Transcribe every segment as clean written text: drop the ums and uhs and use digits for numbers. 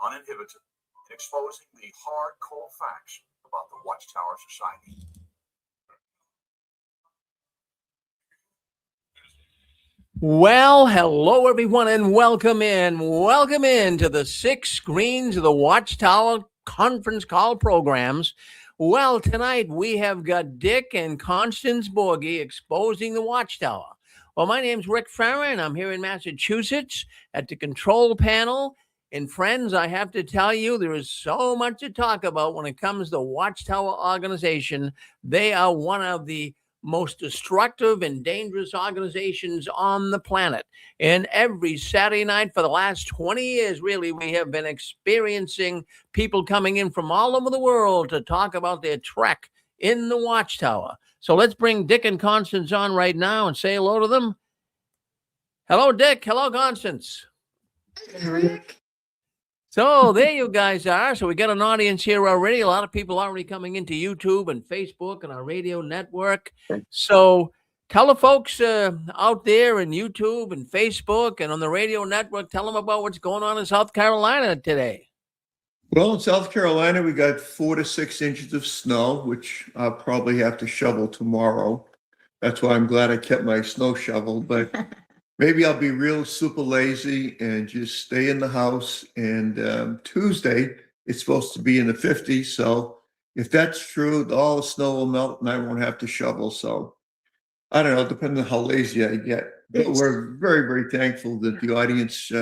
uninhibited, and exposing the hard, cold facts about the Watchtower Society. Well, hello everyone, and welcome in to the 6 screens of the Watchtower conference call programs. Well, tonight we have got Dick and Constance Borghi exposing the Watchtower. Well, my name's Rick Farrer, and I'm here in Massachusetts at the control panel. And friends, I have to tell you, there is so much to talk about when it comes to Watchtower organization. They are one of the most destructive and dangerous organizations on the planet. And every Saturday night for the last 20 years, really, we have been experiencing people coming in from all over the world to talk about their trek in the Watchtower. So let's bring Dick and Constance on right now and say hello to them. Hello, Dick. Hello, Constance. Rick. So there you guys are. So we got an audience here already. A lot of people already coming into YouTube and Facebook and our radio network. So tell the folks out there in YouTube and Facebook and on the radio network, tell them about what's going on in South Carolina today. Well, in South Carolina, we got 4 to 6 inches of snow, which I'll probably have to shovel tomorrow. That's why I'm glad I kept my snow shovel. But maybe I'll be real super lazy and just stay in the house. And Tuesday, it's supposed to be in the 50s. So if that's true, all the snow will melt and I won't have to shovel. So I don't know, depending on how lazy I get. But we're very, very thankful that the audience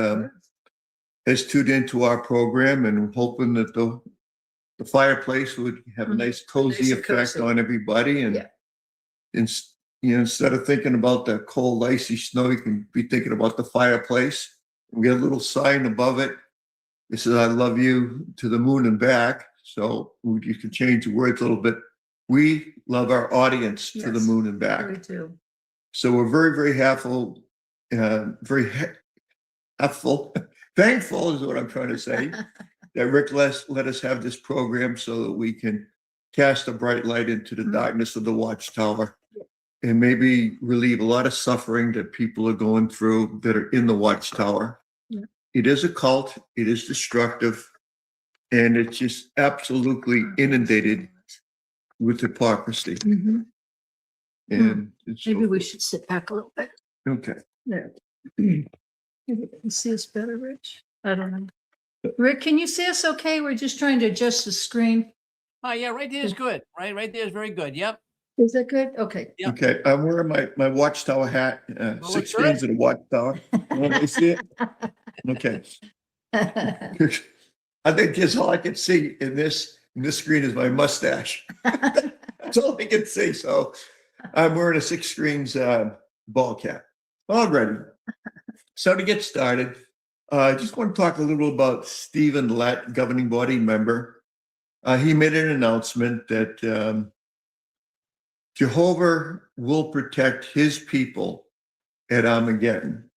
has tuned into our program, and hoping that the fireplace would have a nice cozy effect on everybody. And instead of thinking about the cold, icy snow, you can be thinking about the fireplace. We got a little sign above it. It says, "I love you to the moon and back." So you can change the words a little bit. We love our audience to the moon and back. We do. So we're very, very thankful is what I'm trying to say, that Rick let us have this program so that we can cast a bright light into the darkness of the Watchtower and maybe relieve a lot of suffering that people are going through that are in the Watchtower. Yeah. It is a cult. It is destructive. And it's just absolutely inundated with hypocrisy. Mm-hmm. And Maybe we should sit back a little bit. Okay. There. Maybe you can see us better, Rich. I don't know. Rick, can you see us okay? We're just trying to adjust the screen. Oh, yeah, right there is good. Right there is very good. Yep. Is that good? Okay. Yep. Okay. I'm wearing my Watchtower hat, 6 screens of the Watchtower. Want to see it? Okay. I think that's all I can see in this screen is my mustache. That's all I can see. So I'm wearing a 6 screens ball cap. Already. So to get started, I just want to talk a little about Stephen Lett, governing body member. He made an announcement that Jehovah will protect his people at Armageddon.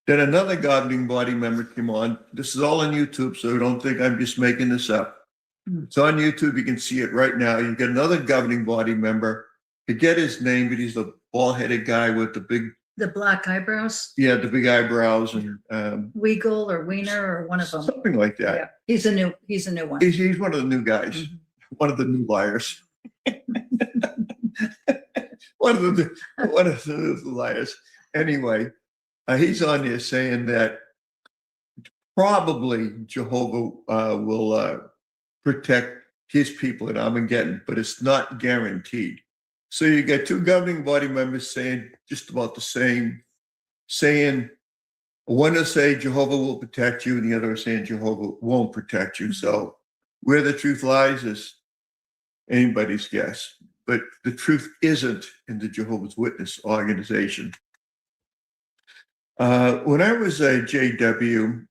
Then another governing body member came on. This is all on YouTube, so don't think I'm just making this up. It's on YouTube. You can see it right now. You get another governing body member. Forget his name, but he's a bald-headed guy with the black eyebrows. Yeah, the big eyebrows and Weagle or Wiener or one of them. Something like that. Yeah, he's a new one. He's one of the new guys, one of the new liars. one of the liars. Anyway, he's on there saying that probably Jehovah will protect his people at Armageddon, but it's not guaranteed. So you get 2 governing body members saying just about the same, saying one will say Jehovah will protect you, and the other is saying Jehovah won't protect you. So where the truth lies is anybody's guess. But the truth isn't in the Jehovah's Witness organization. When I was a JW,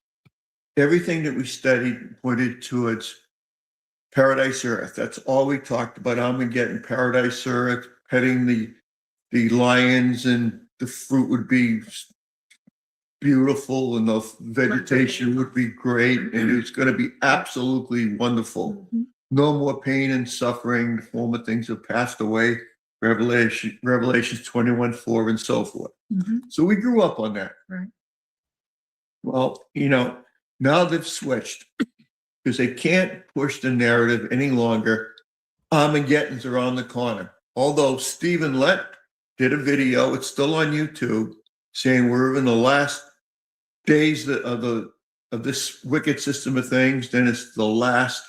everything that we studied pointed towards Paradise Earth. That's all we talked about. Armageddon, Paradise Earth, petting the lions, and the fruit would be beautiful and the vegetation would be great, and it was going to be absolutely wonderful. No more pain and suffering. The former things have passed away. Revelations 21:4 and so forth. So we grew up on that. Right. Well, Now they've switched because they can't push the narrative any longer. Armageddon's around the corner. Although Stephen Lett did a video, it's still on YouTube, saying we're in the last days of this wicked system of things. Then it's the last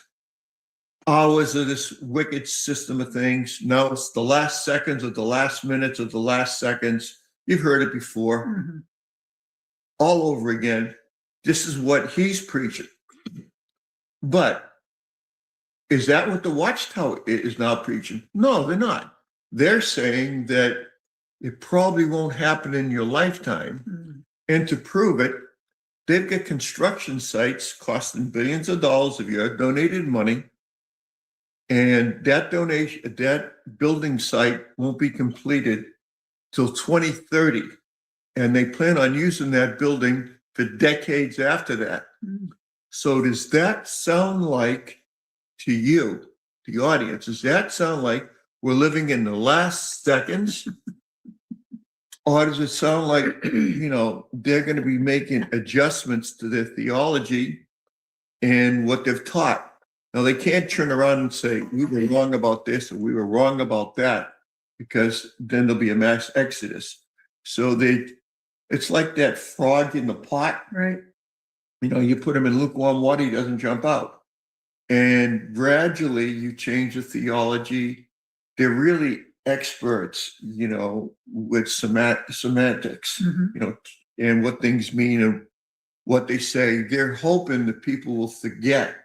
hours of this wicked system of things. Now it's the last seconds of the last minutes of the last seconds. You've heard it before. Mhm. All over again. This is what he's preaching. But is that what the Watchtower is now preaching? No, they're not. They're saying that it probably won't happen in your lifetime. Mhm. And to prove it, they've got construction sites costing billions of dollars of your donated money. And that building site won't be completed till 2030. And they plan on using that building for decades after that. Mhm. So does that sound like to you, the audience, does that sound like we're living in the last seconds? Or does it sound like, they're going to be making adjustments to their theology and what they've taught? Now, they can't turn around and say, we were wrong about this or we were wrong about that, because then there'll be a mass exodus. So it's like that frog in the pot. Right. You put him in lukewarm water, he doesn't jump out. And gradually you change the theology. They're really experts, with semantics, Mhm. And what things mean and what they say. They're hoping that people will forget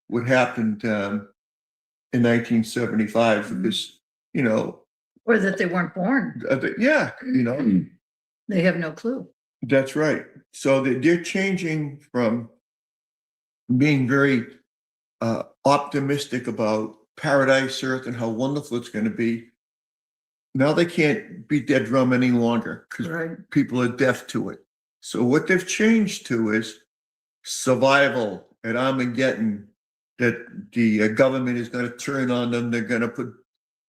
what happened in 1975 Mhm. because, Or that they weren't born. yeah, They have no clue. that's right. So they're changing from being very optimistic about paradise earth and how wonderful it's going to be. Now they can't beat that drum any longer because Right. people are deaf to it. So what they've changed to is survival at Armageddon, that the government is going to turn on them. They're going to put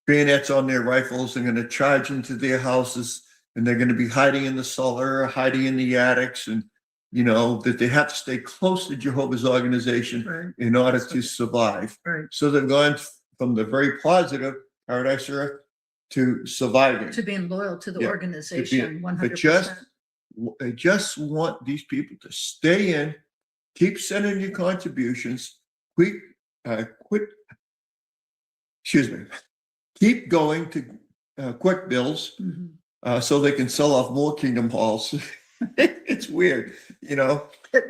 bayonets on their rifles. They're going to charge into their houses, and they're going to be hiding in the cellar, hiding in the attics, and that they have to stay close to Jehovah's organization Right. in order to survive. Right. So they've gone from the very positive paradise earth to surviving. To being loyal to the Yeah, organization, But 100%. I just want these people to stay in, keep sending your contributions, quit, keep going to quick bills Mhm. so they can sell off more Kingdom Halls. It's weird, Get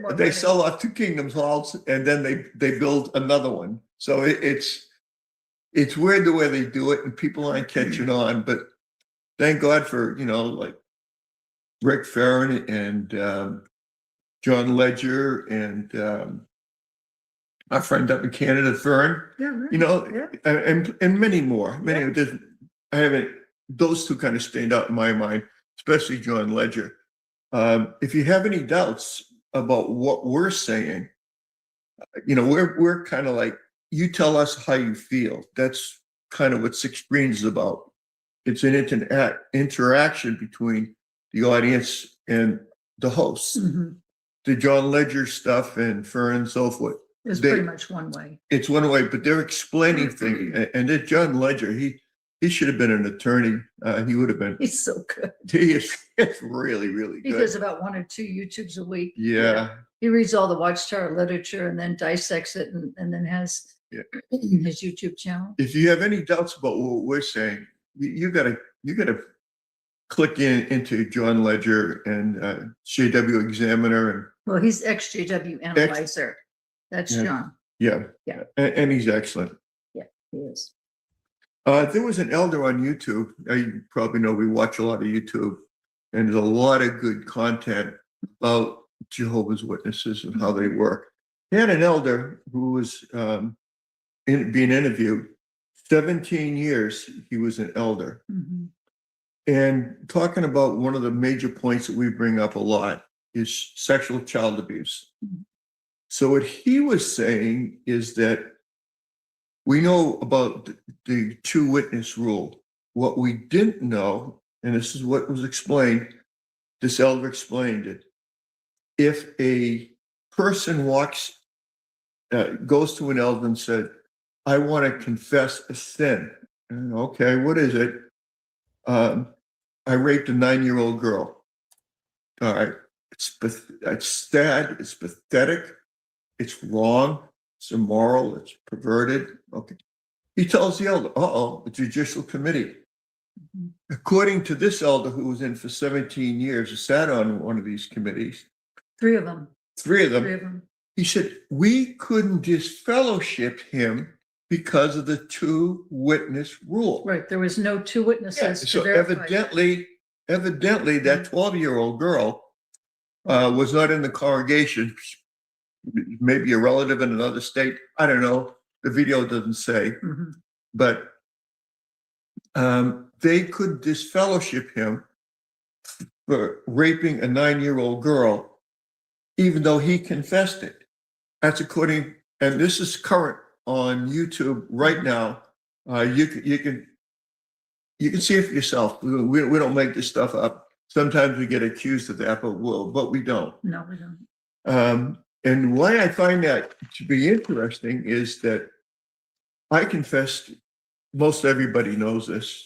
more they money. sell off 2 Kingdom Halls and then they build another one. So it's weird the way they do it, and people aren't catching on. But thank God for like Rick Farron and John Ledger and our friend up in Canada, Fern. Yeah, right. Yeah. And many more. Yeah. I haven't. Those two kind of stand out in my mind, especially John Ledger. If you have any doubts about what we're saying, we're kind of like, you tell us how you feel. That's kind of what Six Screens is about. It's an interaction between the audience and the hosts. Mhm. The John Ledger stuff and Fern and so forth. It's They- pretty much one way. It's one way, but they're explaining things. And that John Ledger, he should have been an attorney. He would have been. He's so good. He is really, really He good. does about 1 or 2 YouTubes a week. Yeah. He reads all the Watchtower literature and then dissects it and then has Yeah. his YouTube channel. If you have any doubts about what we're saying, you gotta click into John Ledger and JW Examiner and Well, he's ex-JW Analyzer. That's Yeah. John. yeah. Yeah. And he's excellent. He is. There was an elder on YouTube. You probably know we watch a lot of YouTube, and there's a lot of good content about Jehovah's Witnesses and how they work. He had an elder who was being interviewed. 17 years he was an elder, Mhm. and talking about one of the major points that we bring up a lot is sexual child abuse. Mhm. So what he was saying is that we know about the 2 witness rule. What we didn't know, and this is what was explained, this elder explained it. If a person goes to an elder and said, I want to confess a sin. And, okay, what is it? I raped a 9-year-old girl. All right. It's sad. It's pathetic. It's wrong. It's immoral. It's perverted. Okay. He tells the elder, the judicial committee. Mhm. According to this elder who was in for 17 years, who sat on one of these committees, Three of them. three of them, Three of them. he said, we couldn't disfellowship him because of the 2-witness rule. Right. There was no two witnesses. Yeah, to so verify. evidently that 12-year-old girl was not in the congregation, maybe a relative in another state. I don't know. The video doesn't say, Mhm. but they could disfellowship him for raping a 9-year-old girl, even though he confessed it. That's according, and this is current on YouTube right now. You can see it for yourself. We don't make this stuff up. Sometimes we get accused of that, but we don't. No, we don't. And why I find that to be interesting is that I confessed, most everybody knows this,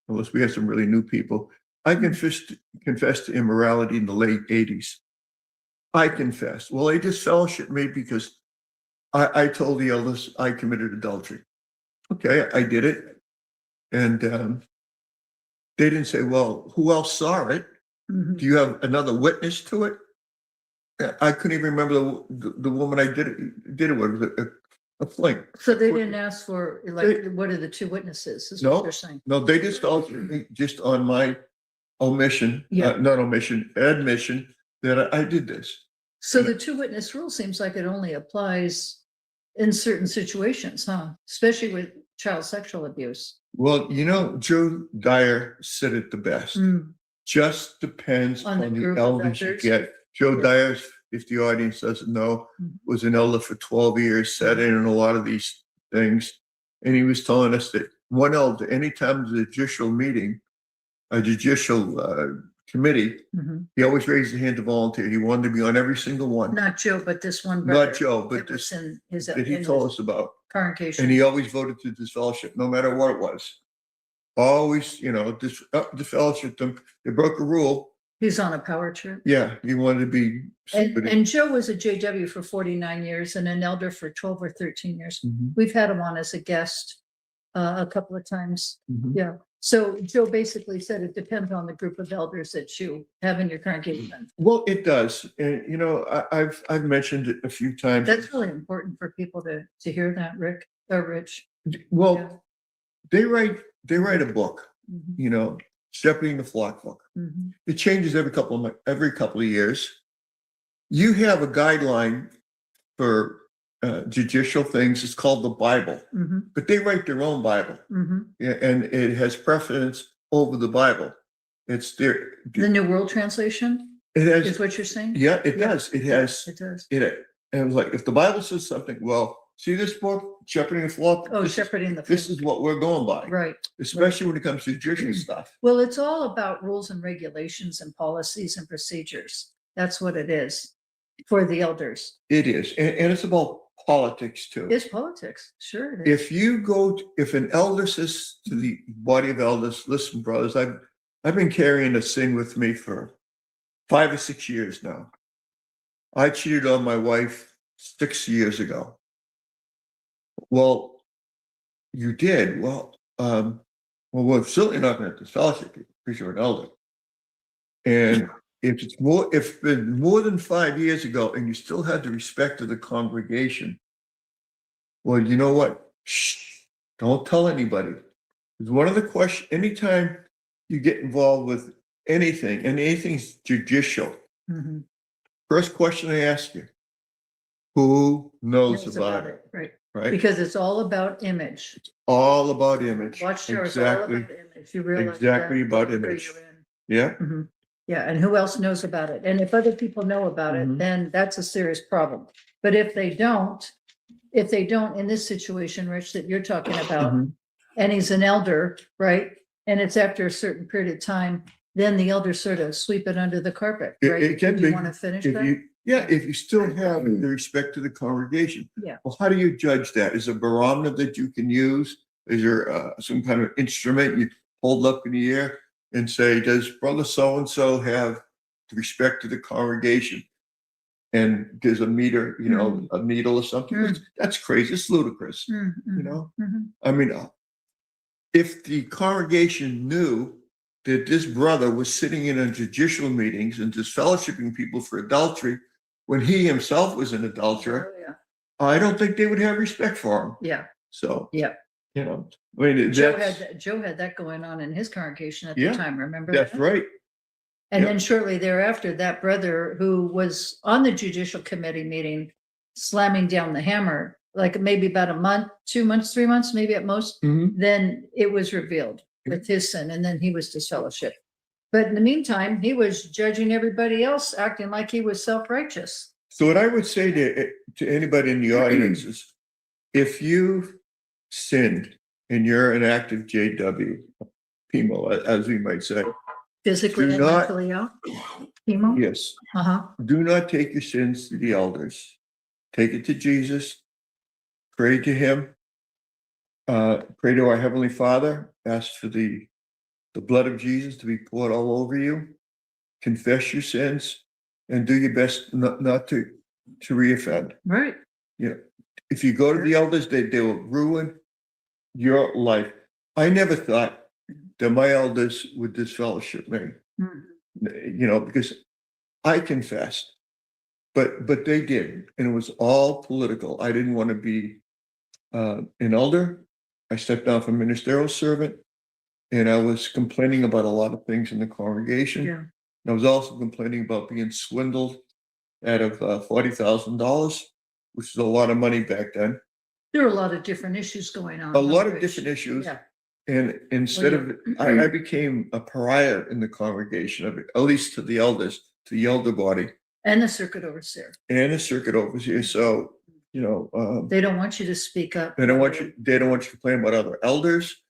unless we have some really new people. I confessed to immorality in the late 80s. I confessed. Well, they disfellowshipped me because I told the elders I committed adultery. Okay, I did it. And they didn't say, well, who else saw it? Mhm. Do you have another witness to it? I couldn't even remember the woman I did it with, a fling. So they didn't ask for, like, what are the two witnesses, is No. what they're saying. No, they disfellowshipped me just on my admission that I did this. So the two witness rule seems like it only applies in certain situations, huh? Especially with child sexual abuse. Well, Joe Dyer said it the best. Mm. Just depends On the on the group of elders you elders. get. Joe Yeah. Dyer, if the audience doesn't know, Mhm. was an elder for 12 years, sat in on a lot of these things. And he was telling us that one elder, anytime there's a judicial meeting, a judicial committee, Mhm. he always raised his hand to volunteer. He wanted to be on every single one. Not Joe, but this one brother. Not Joe, but that was this in his, that he in told his us about. congregation. And he always voted to disfellowship, no matter what it was. Always, disfellowship them. They broke a rule. He's on a power trip. Yeah, he wanted to be. And Joe was a JW for 49 years and an elder for 12 or 13 years. Mhm, We've had him on as a guest a couple of times. mhm. Yeah. So Joe basically said it depends on the group of elders that you have in your congregation. Well, it does. And, I've mentioned it a few times. That's really important for people to hear that, Rick or Rich. Well, Yeah. they write a book, Mhm. Shepherding the Flock book. Mhm. It changes every couple of years. You have a guideline for judicial things. It's called the Bible, Mhm. but they write their own Bible. Mhm. Yeah, and it has precedence over the Bible. It's there. The New World Translation It is has. what you're saying? Yeah, it Yeah. does. It has. It does. It. And it was like, if the Bible says something, well, see this book, Shepherding the Flock. Oh, this is- shepherding the This flock. is what we're going by, Right. especially when it comes to judicial stuff. Well, it's all about rules and regulations and policies and procedures. That's what it is for the elders. It is, and it's about politics too. It's politics. Sure. It is. If an elder says to the body of elders, listen, brothers, I've been carrying this thing with me for 5 or 6 years now. I cheated on my wife 6 years ago. Well, you did. Well, we're certainly not going to disfellowship you because you're an elder. And if it's been more than 5 years ago and you still had the respect of the congregation, well, you know what? Shh, don't tell anybody. Because one of the questions, anytime you get involved with anything's judicial, Mhm. first question I ask you, who knows Knows about it? Right. Right? Because it's all about image. All about image. Watchtower is all Exactly. about image. You realize Exactly that, about whatever image. you're in. Yeah. Mhm. Yeah, and who else knows about it? And if other people know about it, Mhm. then that's a serious problem. But if they don't in this situation, Rich, that you're talking about, Mhm. and he's an elder, right? And it's after a certain period of time, then the elders sort of sweep it under the carpet, It- right? it can Do you be. want to finish If that? you, yeah, if you still have the respect to the congregation. Yeah. Well, how do you judge that? Is a barometer that you can use? Is there some kind of instrument you hold up in the air and say, does brother so-and-so have the respect to the congregation? And there's a meter, a needle or something. That's crazy. It's ludicrous. I mean, if the congregation knew that this brother was sitting in on judicial meetings and disfellowshipping people for adultery when he himself was an adulterer, Oh, yeah. I don't think they would have respect for him. Yeah. So, Yeah. I mean, Joe that's, had that going on in his congregation at Yeah, the time. Remember that's that? right. And Yep. then shortly thereafter, that brother who was on the judicial committee meeting, slamming down the hammer, like maybe about a month, 2 months, 3 months, maybe at most, Mhm. then it was revealed with his sin, and then he was disfellowshipped. But in the meantime, he was judging everybody else, acting like he was self-righteous. So what I would say to anybody in the audience is, if you've sinned and you're an active JW, PMO, as we might say, Physically Do and not- mentally out. Chemo? yes, Uh-huh. do not take your sins to the elders. Take it to Jesus. Pray to him. Pray to our Heavenly Father. Ask for the blood of Jesus to be poured all over you. Confess your sins and do your best not to reoffend. Right. If you go to the elders, they will ruin your life. I never thought that my elders would disfellowship me, because I confessed, but they did, and it was all political. I didn't want to be an elder. I stepped down from ministerial servant, and I was complaining about a lot of things in the congregation. Yeah. And I was also complaining about being swindled out of $40,000, which is a lot of money back then. There were a lot of different issues going on. A lot of Rich. different issues. Yeah. And instead of, I became a pariah in the congregation, at least to the elders, to the elder body And the circuit overseer. and the circuit overseer. So, They don't want you to speak up. they don't want you to complain about other elders.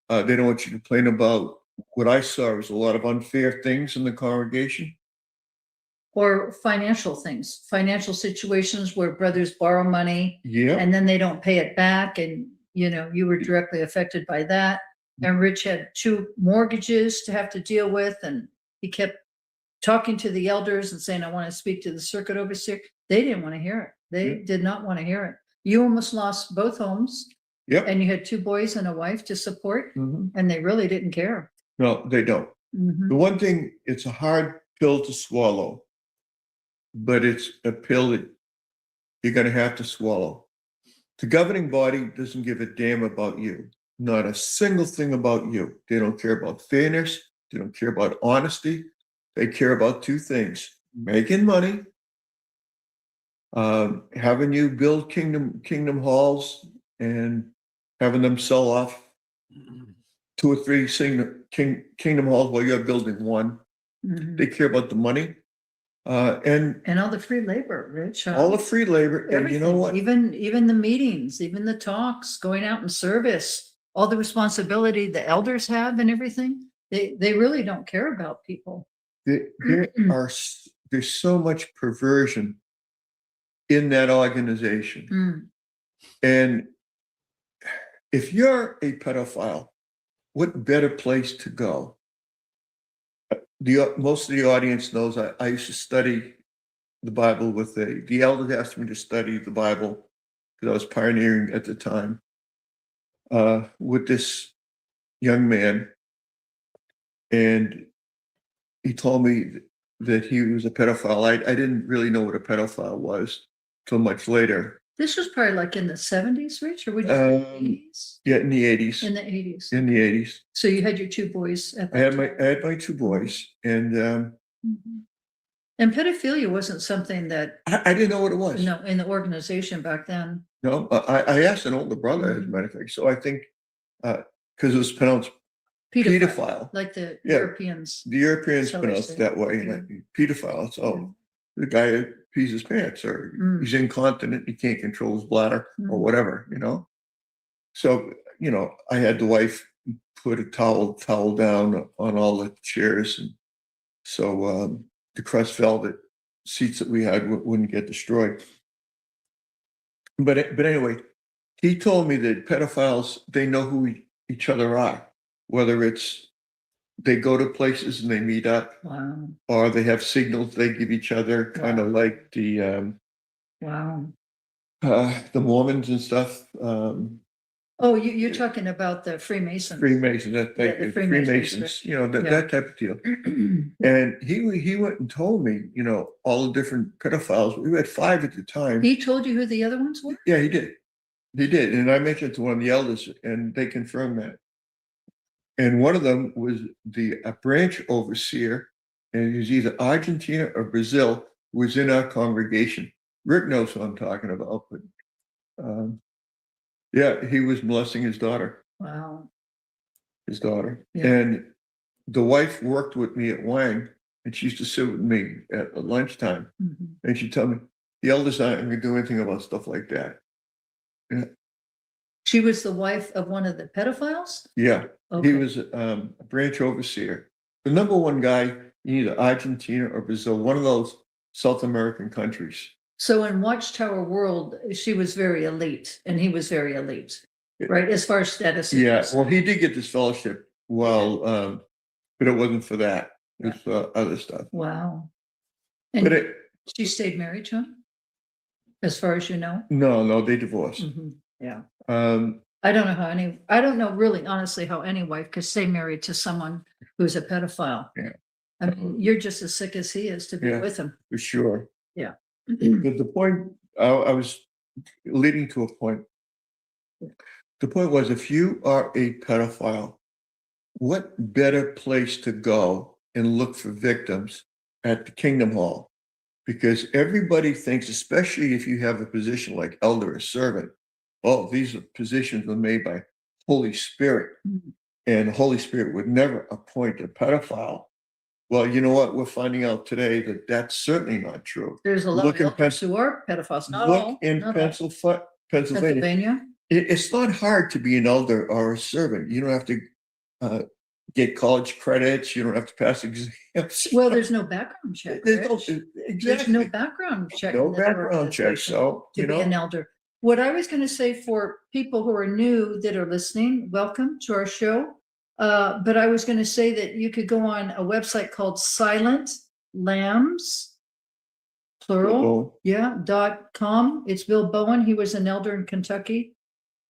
They don't want you to complain about what I saw was a lot of unfair things in the congregation. Or financial things, financial situations where brothers borrow money Yeah. and then they don't pay it back. And, you were directly affected by that. And Rich had 2 mortgages to have to deal with. And he kept talking to the elders and saying, I want to speak to the circuit overseer. They didn't want to hear it. They did not want to hear it. You almost lost both homes. Yep. And you had 2 boys and a wife to support, Mhm. and they really didn't care. No, they don't. Mhm. The one thing, it's a hard pill to swallow, but it's a pill that you're going to have to swallow. The governing body doesn't give a damn about you. Not a single thing about you. They don't care about fairness. They don't care about honesty. They care about 2 things: making money, having you build kingdom halls, and having them sell off 2 or 3 kingdom halls while you're building one. Mhm. They care about the money, and And all the free labor, Rich. all the free labor. And you know Everything. what? Even the meetings, even the talks, going out in service, all the responsibility the elders have and everything. They really don't care about people. There's so much perversion in that organization. Mm. And if you're a pedophile, what better place to go? Most of the audience knows I used to study the Bible with the elders asked me to study the Bible because I was pioneering at the time with this young man. And he told me that he was a pedophile. I didn't really know what a pedophile was till much later. This was probably like in the 70s, Rich, or would you say the 80s? Yeah, in the 80s. In the 80s. In the 80s. So you had your 2 boys at I that had time. my 2 boys, and Mhm. And pedophilia wasn't something that, I didn't know what it was. in the organization back then. No, I asked an older brother, as a matter of fact. So I think because it was pronounced pedophile. Like the Yeah. Europeans. The Europeans So they pronounce say. it that way, and pedophile. So the guy that pees his pants, or he's incontinent, he can't control his bladder, or whatever, So I had the wife put a towel down on all the chairs, and so the crushed velvet seats that we had wouldn't get destroyed. But anyway, he told me that pedophiles, they know who each other are, whether it's they go to places and they meet up, Wow. or they have signals they give each other, kind of like Wow. the Mormons and stuff. Oh, you're talking about the Freemasons. Freemasons, the Freemasons, that type of deal. And he went and told me, all the different pedophiles. We had 5 at the time. He told you who the other ones were? Yeah, he did. He did. And I mentioned it to one of the elders, and they confirmed that. And one of them was a branch overseer, and he was either Argentina or Brazil, who was in our congregation. Rick knows what I'm talking about, but yeah, he was molesting his daughter. Wow. His daughter. Yeah. And the wife worked with me at Wang, and she used to sit with me at lunchtime. Mm-hmm. And she'd tell me, the elders aren't going to do anything about stuff like that. Yeah. She was the wife of one of the pedophiles? Yeah. Okay. He was a branch overseer. The number one guy in either Argentina or Brazil, one of those South American countries. So in Watchtower world, she was very elite and he was very elite, right? As far as status. Yeah. Well, he did get this fellowship. Well, but it wasn't for that. It was for other stuff. Wow. But And she stayed married to him? As far as you know? No, they divorced. Mm-hmm. Yeah. I I don't know really honestly how any wife could stay married to someone who's a pedophile. Yeah. I mean, you're just as sick as he is to be with him. For sure. Yeah. But the point, I was leading to a point. The point was, if you are a pedophile, what better place to go and look for victims at the Kingdom Hall? Because everybody thinks, especially if you have a position like elder or servant, oh, these positions were made by Holy Spirit, and the Holy Spirit would never appoint a pedophile. Well, you know what? We're finding out today that that's certainly not true. There's a lot of elders who are pedophiles. Not all. Look in not all. Pennsylvania. It's not hard to be an elder or a servant. You don't have to get college credits. You don't have to pass exams. Well, there's no background check. There's no background check. No background check. So, to be an elder. What I was going to say for people who are new that are listening, welcome to our show. But I was going to say that you could go on a website called Silent Lambs, plural, .com. It's Bill Bowen. He was an elder in Kentucky.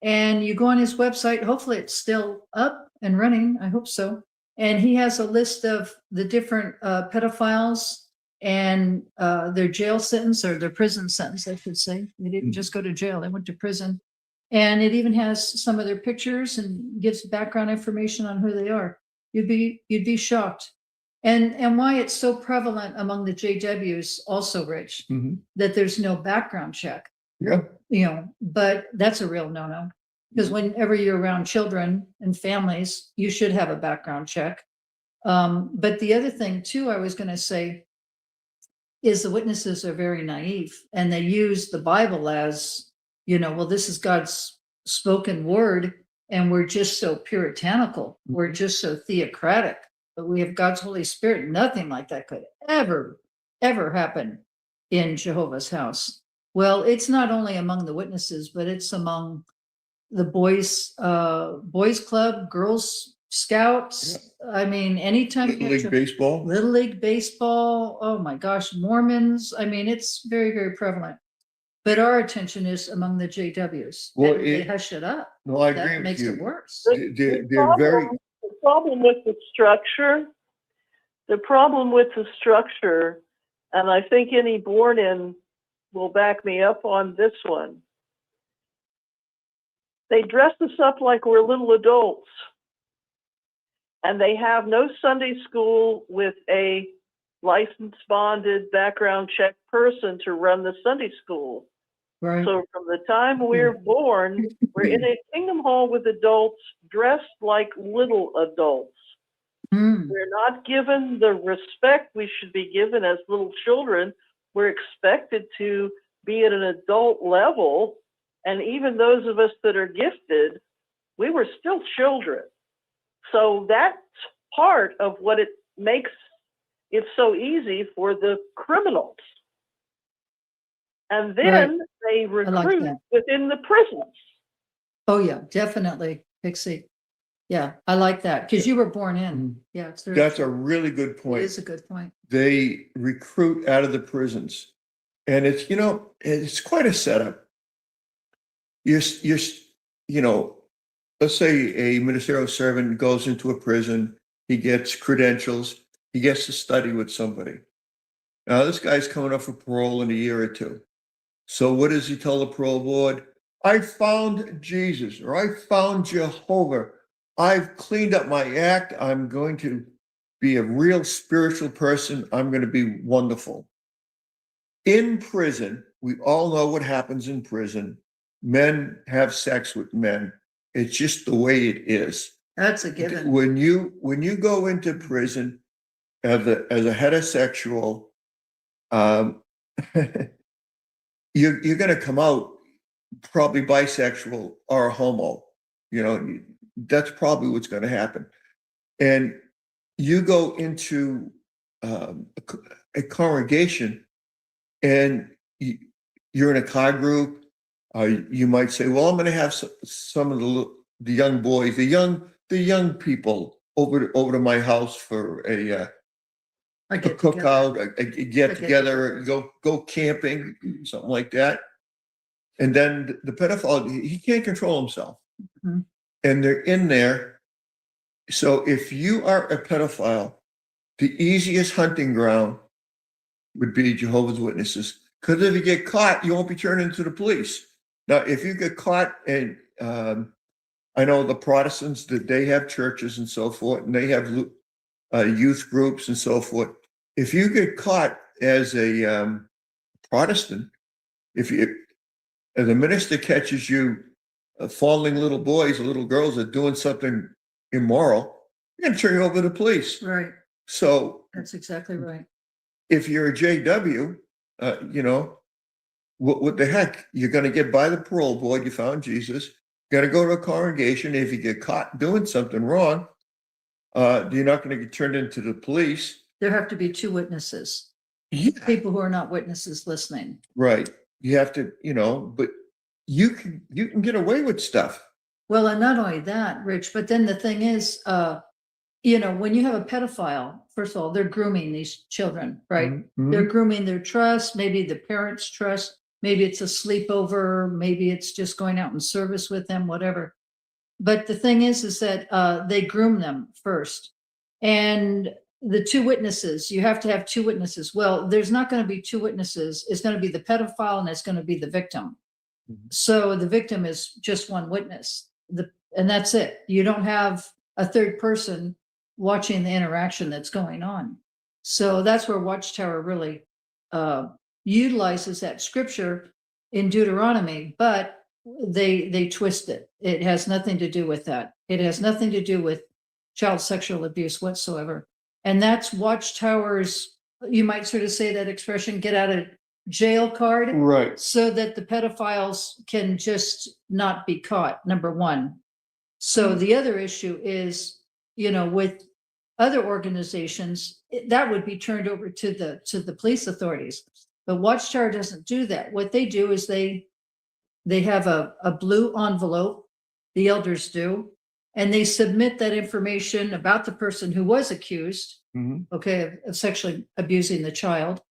And you go on his website. Hopefully it's still up and running. I hope so. And he has a list of the different pedophiles and their jail sentence or their prison sentence, I should say. They didn't just go to jail. They went to prison. And it even has some of their pictures and gives background information on who they are. You'd be shocked. And why it's so prevalent among the JWs also, Rich, that there's no background check. Yeah. But that's a real no-no. Because whenever you're around children and families, you should have a background check. But the other thing too, I was going to say, is the witnesses are very naive and they use the Bible as, well, this is God's spoken word and we're just so puritanical. We're just so theocratic, but we have God's Holy Spirit. Nothing like that could ever happen in Jehovah's house. Well, it's not only among the witnesses, but it's among the boys club, Girls Scouts. Yeah. I mean, anytime Little League Baseball. Oh my gosh, Mormons. I mean, it's very, very prevalent. But our attention is among the JWs. Well, they hush it up. No, I agree. That makes it worse. They're very. The problem with the structure. The problem with the structure, and I think any born-in will back me up on this one. They dress us up like we're little adults. And they have no Sunday school with a licensed, bonded, background check person to run the Sunday school. Right. So from the time we're born, we're in a kingdom hall with adults dressed like little adults. We're not given the respect we should be given as little children. We're expected to be at an adult level. And even those of us that are gifted, we were still children. So that's part of what it makes it so easy for the criminals. And then they recruit that. within the prisons. Oh, yeah, definitely, Pixie. Yeah, I like that, because you were born in. Yeah, it's very That's a true. really good It point. is a good point. They recruit out of the prisons. And it's, it's quite a setup. You're, let's say a ministerial servant goes into a prison, he gets credentials, he gets to study with somebody. Now, this guy's coming up for parole in a year or two. So what does he tell the parole board? I found Jesus, or I found Jehovah. I've cleaned up my act. I'm going to be a real spiritual person. I'm going to be wonderful. In prison, we all know what happens in prison. Men have sex with men. It's just the way it is. That's a given. When you go into prison as a heterosexual, you're going to come out probably bisexual or homo. That's probably what's going to happen. And you go into a congregation, and you're in a car group. You might say, "Well, I'm going to have some of the young boys, the young people over to my house for a cookout, a get together, go camping, something like that." And then the pedophile, he can't control himself, and they're in there. So if you are a pedophile, the easiest hunting ground would be Jehovah's Witnesses, because if you get caught, you won't be turned into the police. Now, if you get caught, and I know the Protestants, that they have churches and so forth, and they have youth groups and so forth. If you get caught as a Protestant, as a minister catches you fondling little boys or little girls that are doing something immoral, you're going to turn you over to the police. Right. So That's exactly right. if you're a JW, what the heck? You're going to get by the parole board. You found Jesus. You're going to go to a congregation. If you get caught doing something wrong, you're not going to get turned into the police. There have to be two witnesses. Yeah. People who are not witnesses listening. Right. You have to, but you can get away with stuff. Well, and not only that, Rich, but then the thing is, when you have a pedophile, first of all, they're grooming these children, right? Mm-hmm. They're grooming their trust, maybe the parents' trust, maybe it's a sleepover, maybe it's just going out in service with them, whatever. But the thing is that they groom them first. And the two witnesses, you have to have two witnesses. Well, there's not going to be two witnesses. It's going to be the pedophile and it's going to be the victim. Mm-hmm. So the victim is just one witness, and that's it. You don't have a third person watching the interaction that's going on. So that's where Watchtower really utilizes that scripture in Deuteronomy, but they twist it. It has nothing to do with that. It has nothing to do with child sexual abuse whatsoever. And that's Watchtower's, you might sort of say that expression, get out of jail card. Right. So that the pedophiles can just not be caught, number one. So the other issue is, with other organizations, that would be turned over to the police authorities. But Watchtower doesn't do that. What they do is they have a blue envelope, the elders do, and they submit that information about the person who was accused, of sexually abusing the child,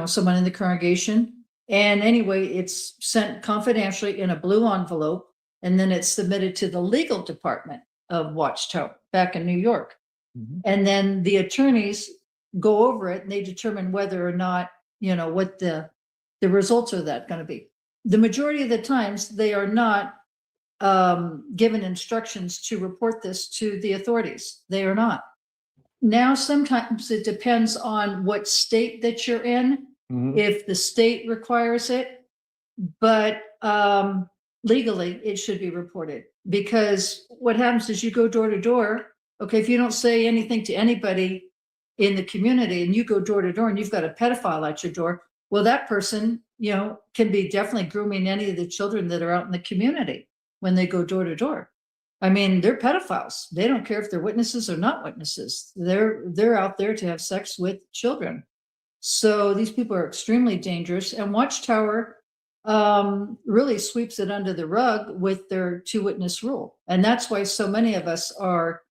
someone in the congregation. And anyway, it's sent confidentially in a blue envelope, and then it's submitted to the legal department of Watchtower back in New York. And then the attorneys go over it and they determine whether or not, what the results of that going to be. The majority of the times they are not given instructions to report this to the authorities. They are not. Now, sometimes it depends on what state that you're in, if the state requires it, but legally it should be reported, because what happens is you go door to door. Okay, if you don't say anything to anybody in the community and you go door to door and you've got a pedophile at your door, well, that person, can be definitely grooming any of the children that are out in the community when they go door to door. I mean, they're pedophiles. They don't care if they're witnesses or not witnesses. They're out there to have sex with children. So these people are extremely dangerous. And Watchtower really sweeps it under the rug with their 2-witness rule. And that's why so many of us are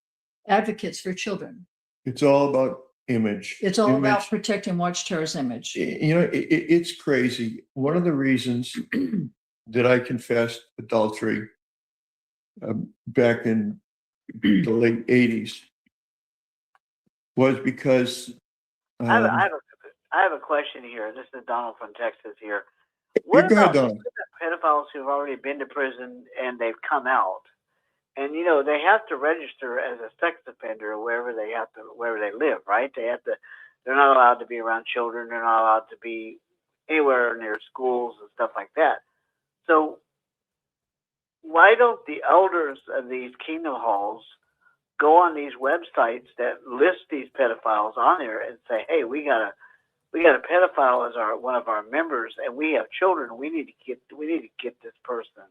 advocates for children. It's all about image. It's all Image. about protecting Watchtower's image. You know, it's crazy. One of the reasons that I confessed adultery back in the late 80s was because I have a question here. This is Donald from Texas here. What go ahead, about Don. pedophiles who've already been to prison and they've come out? And you know, they have to register as a sex offender wherever they live, right? They're not allowed to be around children, they're not allowed to be anywhere near schools and stuff like that. So why don't the elders of these kingdom halls go on these websites that list these pedophiles on there and say, hey, we got a pedophile as one of our members, and we have children. We need to get this person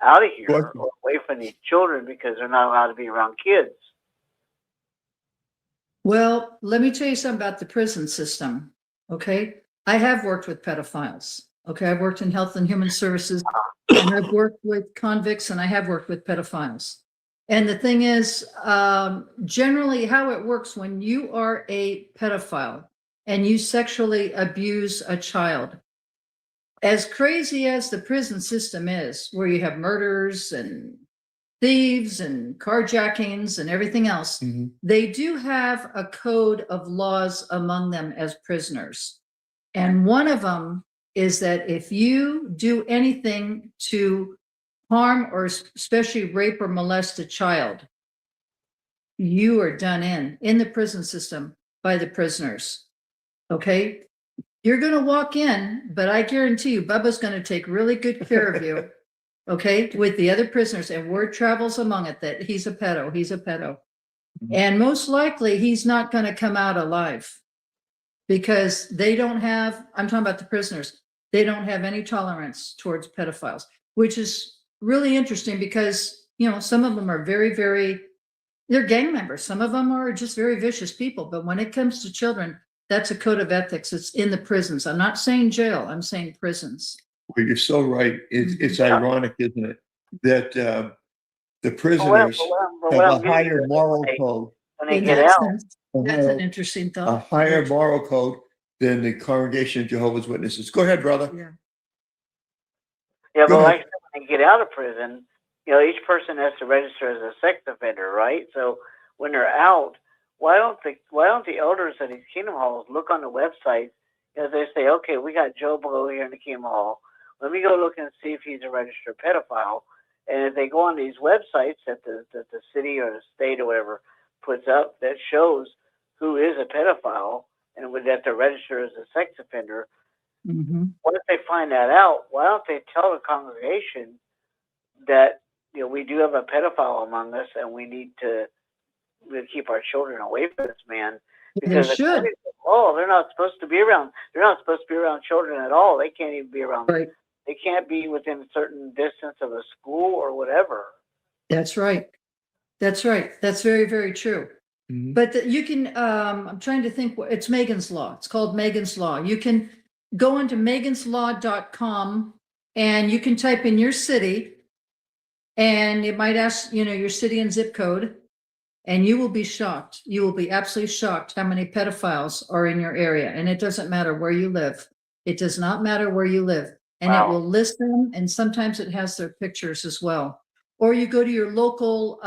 out of here or away from these children because they're not allowed to be around kids. Well, let me tell you something about the prison system. Okay. I have worked with pedophiles. Okay. I've worked in health and human services, and I've worked with convicts, and I have worked with pedophiles. And the thing is, generally how it works when you are a pedophile and you sexually abuse a child, as crazy as the prison system is, where you have murders and thieves and carjackings and everything else, they do have a code of laws among them as prisoners. And one of them is that if you do anything to harm or especially rape or molest a child, you are done in the prison system by the prisoners. Okay? You're going to walk in, but I guarantee you, Bubba's going to take really good care of you, okay, with the other prisoners. And word travels among it that he's a pedo. And most likely he's not going to come out alive because they don't have, I'm talking about the prisoners, they don't have any tolerance towards pedophiles, which is really interesting because, you know, some of them are very, very, they're gang members. Some of them are just very vicious people. But when it comes to children, that's a code of ethics. It's in the prisons. I'm not saying jail. I'm saying prisons. Well, you're so right. It's ironic, isn't it, that the prisoners have a higher moral code. When they get out. That's an interesting thought. A higher moral code than the Congregation of Jehovah's Witnesses. Go ahead, brother. Yeah, but like when they get out of prison, you know, each person has to register as a sex offender, right? So when they're out, why don't the elders of these kingdom halls look on the website as they say, okay, we got Joe Blow here in the kingdom hall. Let me go look and see if he's a registered pedophile. And if they go on these websites that the city or the state or whatever puts up that shows who is a pedophile and that they're registered as a sex offender, what if they find that out? Why don't they tell the congregation that, you know, we do have a pedophile among us and we need to keep our children away from this man? Because they should. They're not supposed to be around. They're not supposed to be around children at all. They can't even be around. Right. They can't be within a certain distance of a school or whatever. That's right. That's right. That's very, very true. But you can, I'm trying to think, it's Megan's Law. It's called Megan's Law. You can go into meganslaw.com and you can type in your city and it might ask, you know, your city and zip code, and you will be shocked. You will be absolutely shocked how many pedophiles are in your area. And it doesn't matter where you live. It does not matter where you live. And it will list them. And sometimes it has their pictures as well. Or you go to your local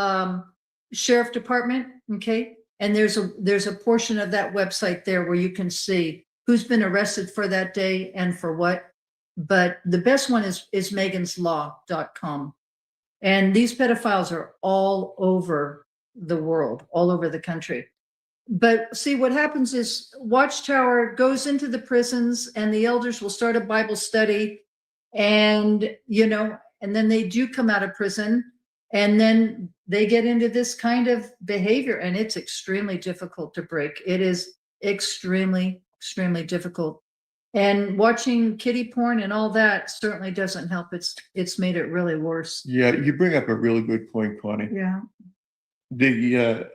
sheriff department, okay? And there's a portion of that website there where you can see who's been arrested for that day and for what. But the best one is meganslaw.com. And these pedophiles are all over the world, all over the country. But see, what happens is Watchtower goes into the prisons and the elders will start a Bible study, and, you know, and then they do come out of prison and then they get into this kind of behavior, and it's extremely difficult to break. It is extremely, extremely difficult And watching kiddie porn and all that certainly doesn't help. It's made it really worse. Yeah, you bring up a really good point, Connie. Yeah. The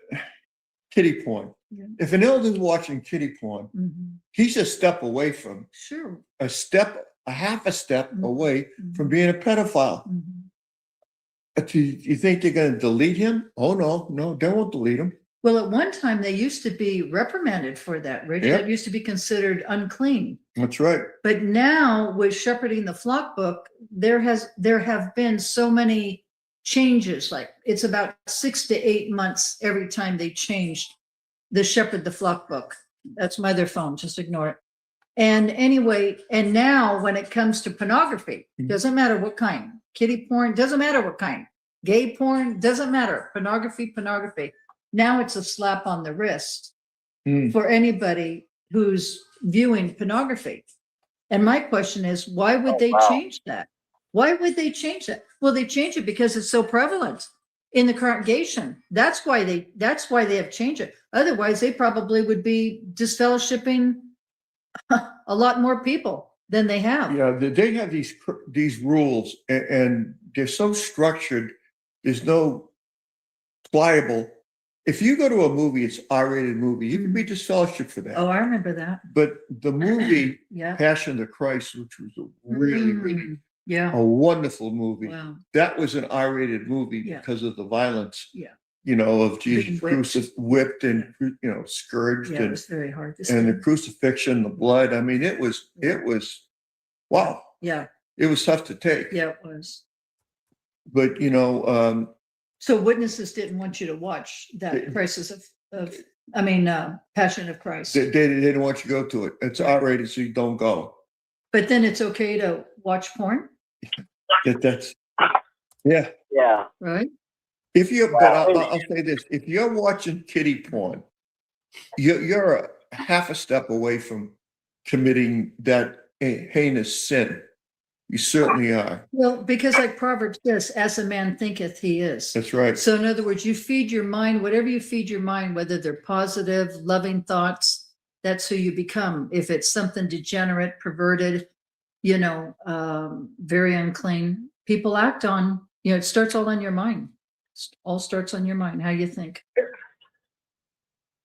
kiddie porn. Yeah. If an elder's watching kiddie porn, Mhm. he's a step away from Sure. a half a step Mhm. away Mhm. from being a pedophile. Mhm. Do you think they're going to delete him? Oh, no, they won't delete him. Well, at one time they used to be reprimanded for that, Rich. Yep. That used to be considered unclean. That's right. But now with Shepherding the Flock book, there have been so many changes. Like it's about 6 to 8 months every time they changed the Shepherd the Flock book. That's my other phone. Just ignore it. And anyway, and now when it comes to pornography, doesn't matter what kind, kiddie porn, doesn't matter what kind, gay porn, doesn't matter. Pornography. Now it's a slap on the wrist for anybody who's viewing pornography. And my question is, why would they change that? Why would they change that? Well, they change it because it's so prevalent in the congregation. That's why they have changed it. Otherwise, they probably would be disfellowshipping a lot more people than they have. Yeah, they have these rules, and they're so structured. There's no pliable. If you go to a movie, it's R-rated movie, you can be disfellowshipped for that. Oh, I remember that. But the movie Yeah. Passion of the Christ, which was a really Yeah. a wonderful movie, Wow. that was an R-rated movie Yeah. because of the violence. Yeah. Of Jesus Being whipped and scourged, Yeah, it and was very hard to and the see. crucifixion, the blood. I mean, it was wow. Yeah. It was tough to take. Yeah, it was. But So witnesses didn't want you to watch that Crisis of Passion of Christ. they didn't want you to go to it. It's R-rated, so you don't go. But then it's okay to watch porn, That's yeah. Yeah. right? But I'll say this: if you're watching kiddie porn, you're a half a step away from committing that heinous sin. You certainly are. Well, because like Proverbs says, as a man thinketh, he is. That's right. So in other words, you feed your mind, whatever you feed your mind, whether they're positive, loving thoughts, that's who you become. If it's something degenerate, perverted, very unclean, people act on, it starts all on your mind. It all starts on your mind, how you think.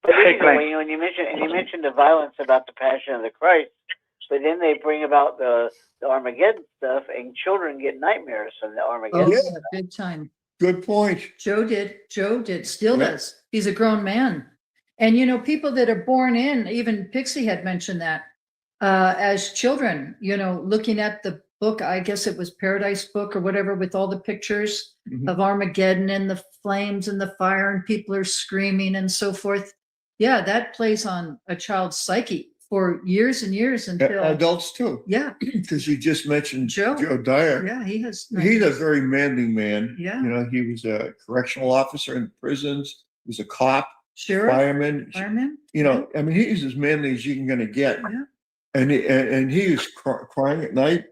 But when you mentioned the violence about the Passion of the Christ, but then they bring about the Armageddon stuff, and children get nightmares from the Armageddon. Oh, yeah, big time. Good point. Joe did, still does. He's a grown man. And, people that are born in, even Pixie had mentioned that, as children, looking at the book, I guess it was Paradise Book or whatever, with all the pictures of Armageddon and the flames and the fire and people are screaming and so forth. Yeah, that plays on a child's psyche for years and years until Adults too. Yeah. Because you just mentioned Joe Dyer. Yeah, he's a very manly man. Yeah. He was a correctional officer in prisons. He was a cop, sheriff, fireman. Yeah. I mean, he's as manly as you can get. Yeah. And he was crying at night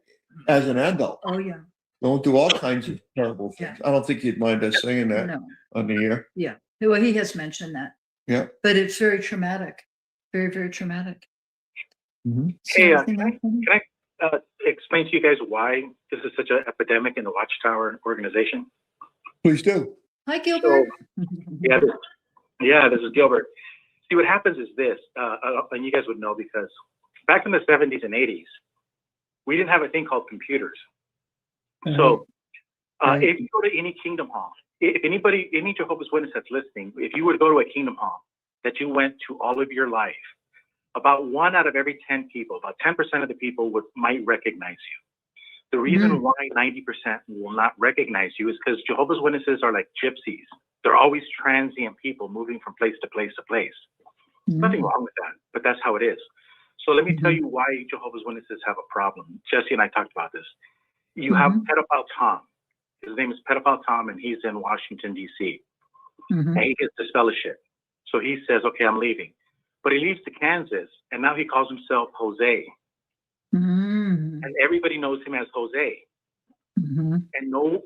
as an adult. Oh yeah. Don't do all kinds of terrible things. Yeah. I don't think he'd mind us saying that No. on the air. Yeah. Well, he has mentioned that. Yeah. But it's very traumatic. Very, very traumatic. Mm-hmm. Hey, can I explain to you guys why this is such an epidemic in the Watchtower organization? Please do. Hi, Gilbert. This is Gilbert. See, what happens is this, and you guys would know because back in the 70s and 80s, we didn't have a thing called computers. So if you go to any Kingdom Hall, if any Jehovah's Witness that's listening, if you were to go to a Kingdom Hall that you went to all of your life, about 1 out of every 10 people, about 10% of the people might recognize you. The reason why 90% will not recognize you is because Jehovah's Witnesses are like gypsies. They're always transient people moving from place to place to place. Nothing wrong with that, but that's how it is. So let me tell you why Jehovah's Witnesses have a problem. Jesse and I talked about this. You have Pedophile Tom. His name is Pedophile Tom, and he's in Washington, D.C. And he gets this fellowship. So he says, okay, I'm leaving. But he leaves to Kansas, and now he calls himself Jose. And everybody knows him as Jose. And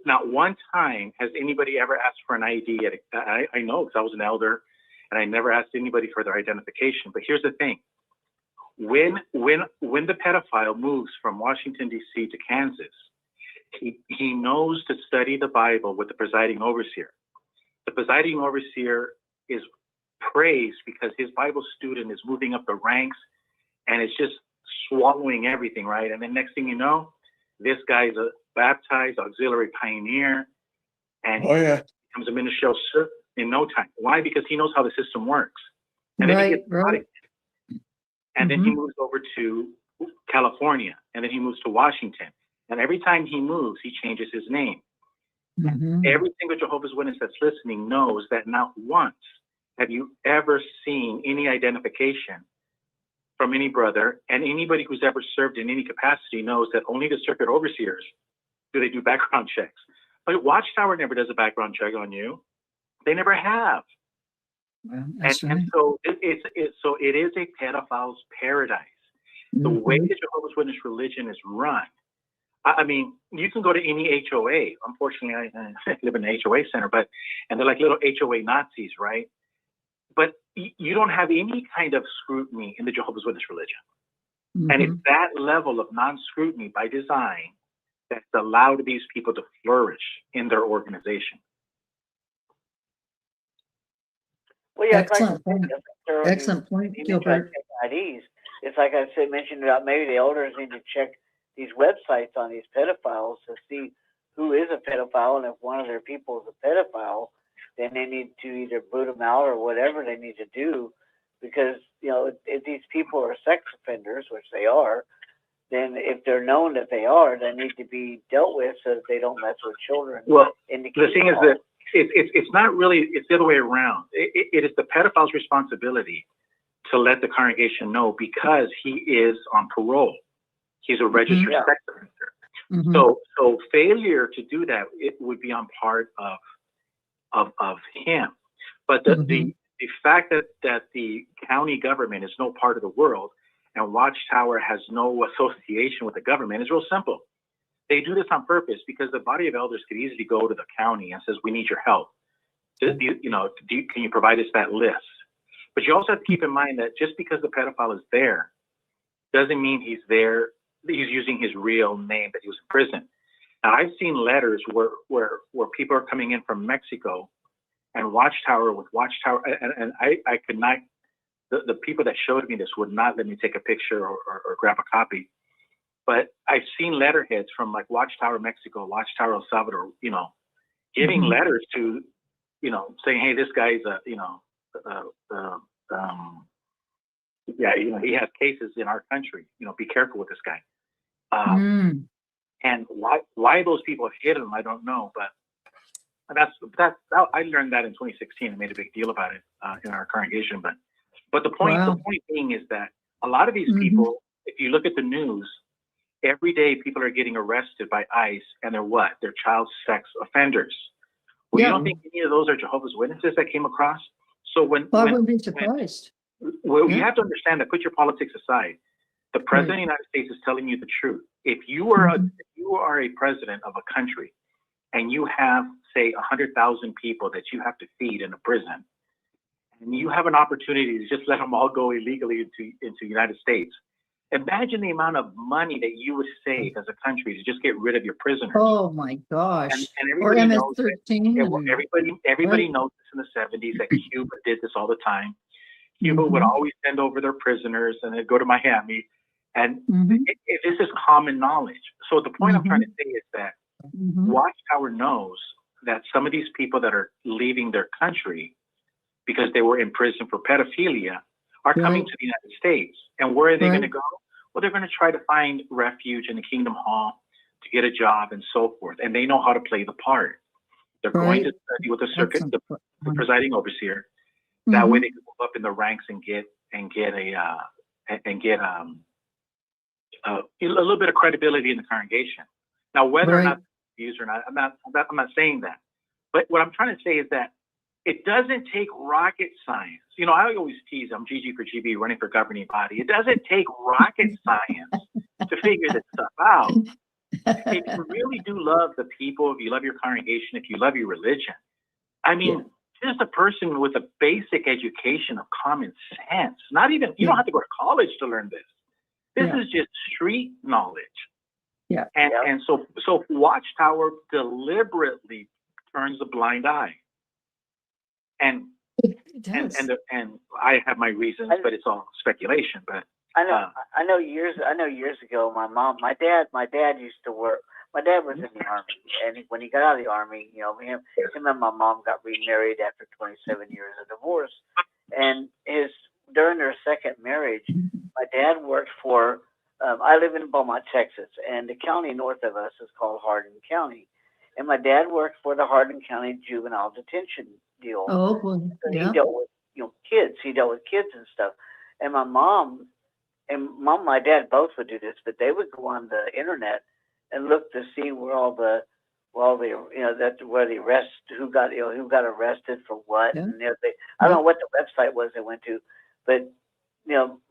not one time has anybody ever asked for an ID. I know because I was an elder, and I never asked anybody for their identification. But here's the thing. when the pedophile moves from Washington, D.C. to Kansas, he knows to study the Bible with the presiding overseer. The presiding overseer is praised because his Bible student is moving up the ranks and it's just swallowing everything, right? And then next thing you know, this guy's a baptized auxiliary pioneer, and he becomes a ministerial servant in no time. Why? Because he knows how the system works. And then he gets right. And then he moves over to California, and then he moves to Washington. And every time he moves, he changes his name. Every single Jehovah's Witness that's listening knows that not once have you ever seen any identification from any brother, and anybody who's ever served in any capacity knows that only the circuit overseers do background checks. But Watchtower never does a background check on you. They never have. Well, and so it is a pedophile's paradise. The way the Jehovah's Witness religion is run. I mean, you can go to any HOA. Unfortunately, I live in an HOA center, and they're like little HOA Nazis, right? But you don't have any kind of scrutiny in the Jehovah's Witness religion. And it's that level of non-scrutiny by design that's allowed these people to flourish in their organization. Well, yeah, excellent point. Excellent point, Gilbert. IDs. It's like I said, mentioned about maybe the elders need to check these websites on these pedophiles to see who is a pedophile, and if one of their people is a pedophile, then they need to either boot them out or whatever they need to do, because if these people are sex offenders, which they are, then if they're known that they are, they need to be dealt with so that they don't mess with children. Well, the thing is that it's not really, it's the other way around. It is the pedophile's responsibility to let the congregation know, because he is on parole. He's a registered sex offender. So failure to do that, it would be on part of him. But the fact that the county government is no part of the world, and Watchtower has no association with the government, is real simple. They do this on purpose because the body of elders could easily go to the county and says, "We need your help. Can you provide us that list?" But you also have to keep in mind that just because the pedophile is there doesn't mean he's there. He's using his real name that he was in prison. Now, I've seen letters where people are coming in from Mexico, and Watchtower, and I could not. The people that showed me this would not let me take a picture or grab a copy. But I've seen letterheads from like Watchtower Mexico, Watchtower El Salvador, giving letters to, saying, "Hey, this guy's he has cases in our country. Be careful with this guy." And why those people have hit him, I don't know. But I learned that in 2016. I made a big deal about it in our congregation. But the point being is that a lot of these people, if you look at the news, every day people are getting arrested by ICE, and they're what? They're child sex offenders. Well, you don't think any of those are Jehovah's Witnesses that came across? So I wouldn't be surprised. You have to understand that. Put your politics aside. The president of the United States is telling you the truth. If you are a president of a country, and you have, say, 100,000 people that you have to feed in a prison, and you have an opportunity to just let them all go illegally into the United States, imagine the amount of money that you would save as a country to just get rid of your prisoners. Oh my gosh! And everybody knows MS-13. Everybody knows this in the 70s that Cuba did this all the time. Cuba would always send over their prisoners, and they'd go to Miami. And this is common knowledge. So the point I'm trying to say is that Watchtower knows that some of these people that are leaving their country because they were in prison for pedophilia are coming to the United States. And where are they going to go? Well, they're going to try to find refuge in the Kingdom Hall to get a job and so forth. And they know how to play the part. They're going to study with the circuit, the presiding overseer. That way they can move up in the ranks and get a little bit of credibility in the congregation. Now, whether or not used or not, I'm not saying that. But what I'm trying to say is that it doesn't take rocket science. I always tease, I'm GG for GB, running for governing body. It doesn't take rocket science to figure this stuff out. If you really do love the people, if you love your congregation, if you love your religion, I mean, just a person with a basic education of common sense. Not even, you don't have to go to college to learn this. This is just street knowledge. Yeah. And so Watchtower deliberately turns a blind eye. And It does. and I have my reasons, but it's all speculation. But I know years ago, my dad used to work. My dad was in the Army, and when he got out of the Army, him and my mom got remarried after 27 years of divorce. And during their second marriage, my dad worked for. I live in Beaumont, Texas, and the county north of us is called Hardin County. And my dad worked for the Hardin County Juvenile Detention deal. Oh, well, So yeah. he dealt with kids. He dealt with kids and stuff. And my mom and my dad both would do this, but they would go on the internet and look to see where where the arrest, who got arrested for what. Yeah. And I don't know what the website was they went to, but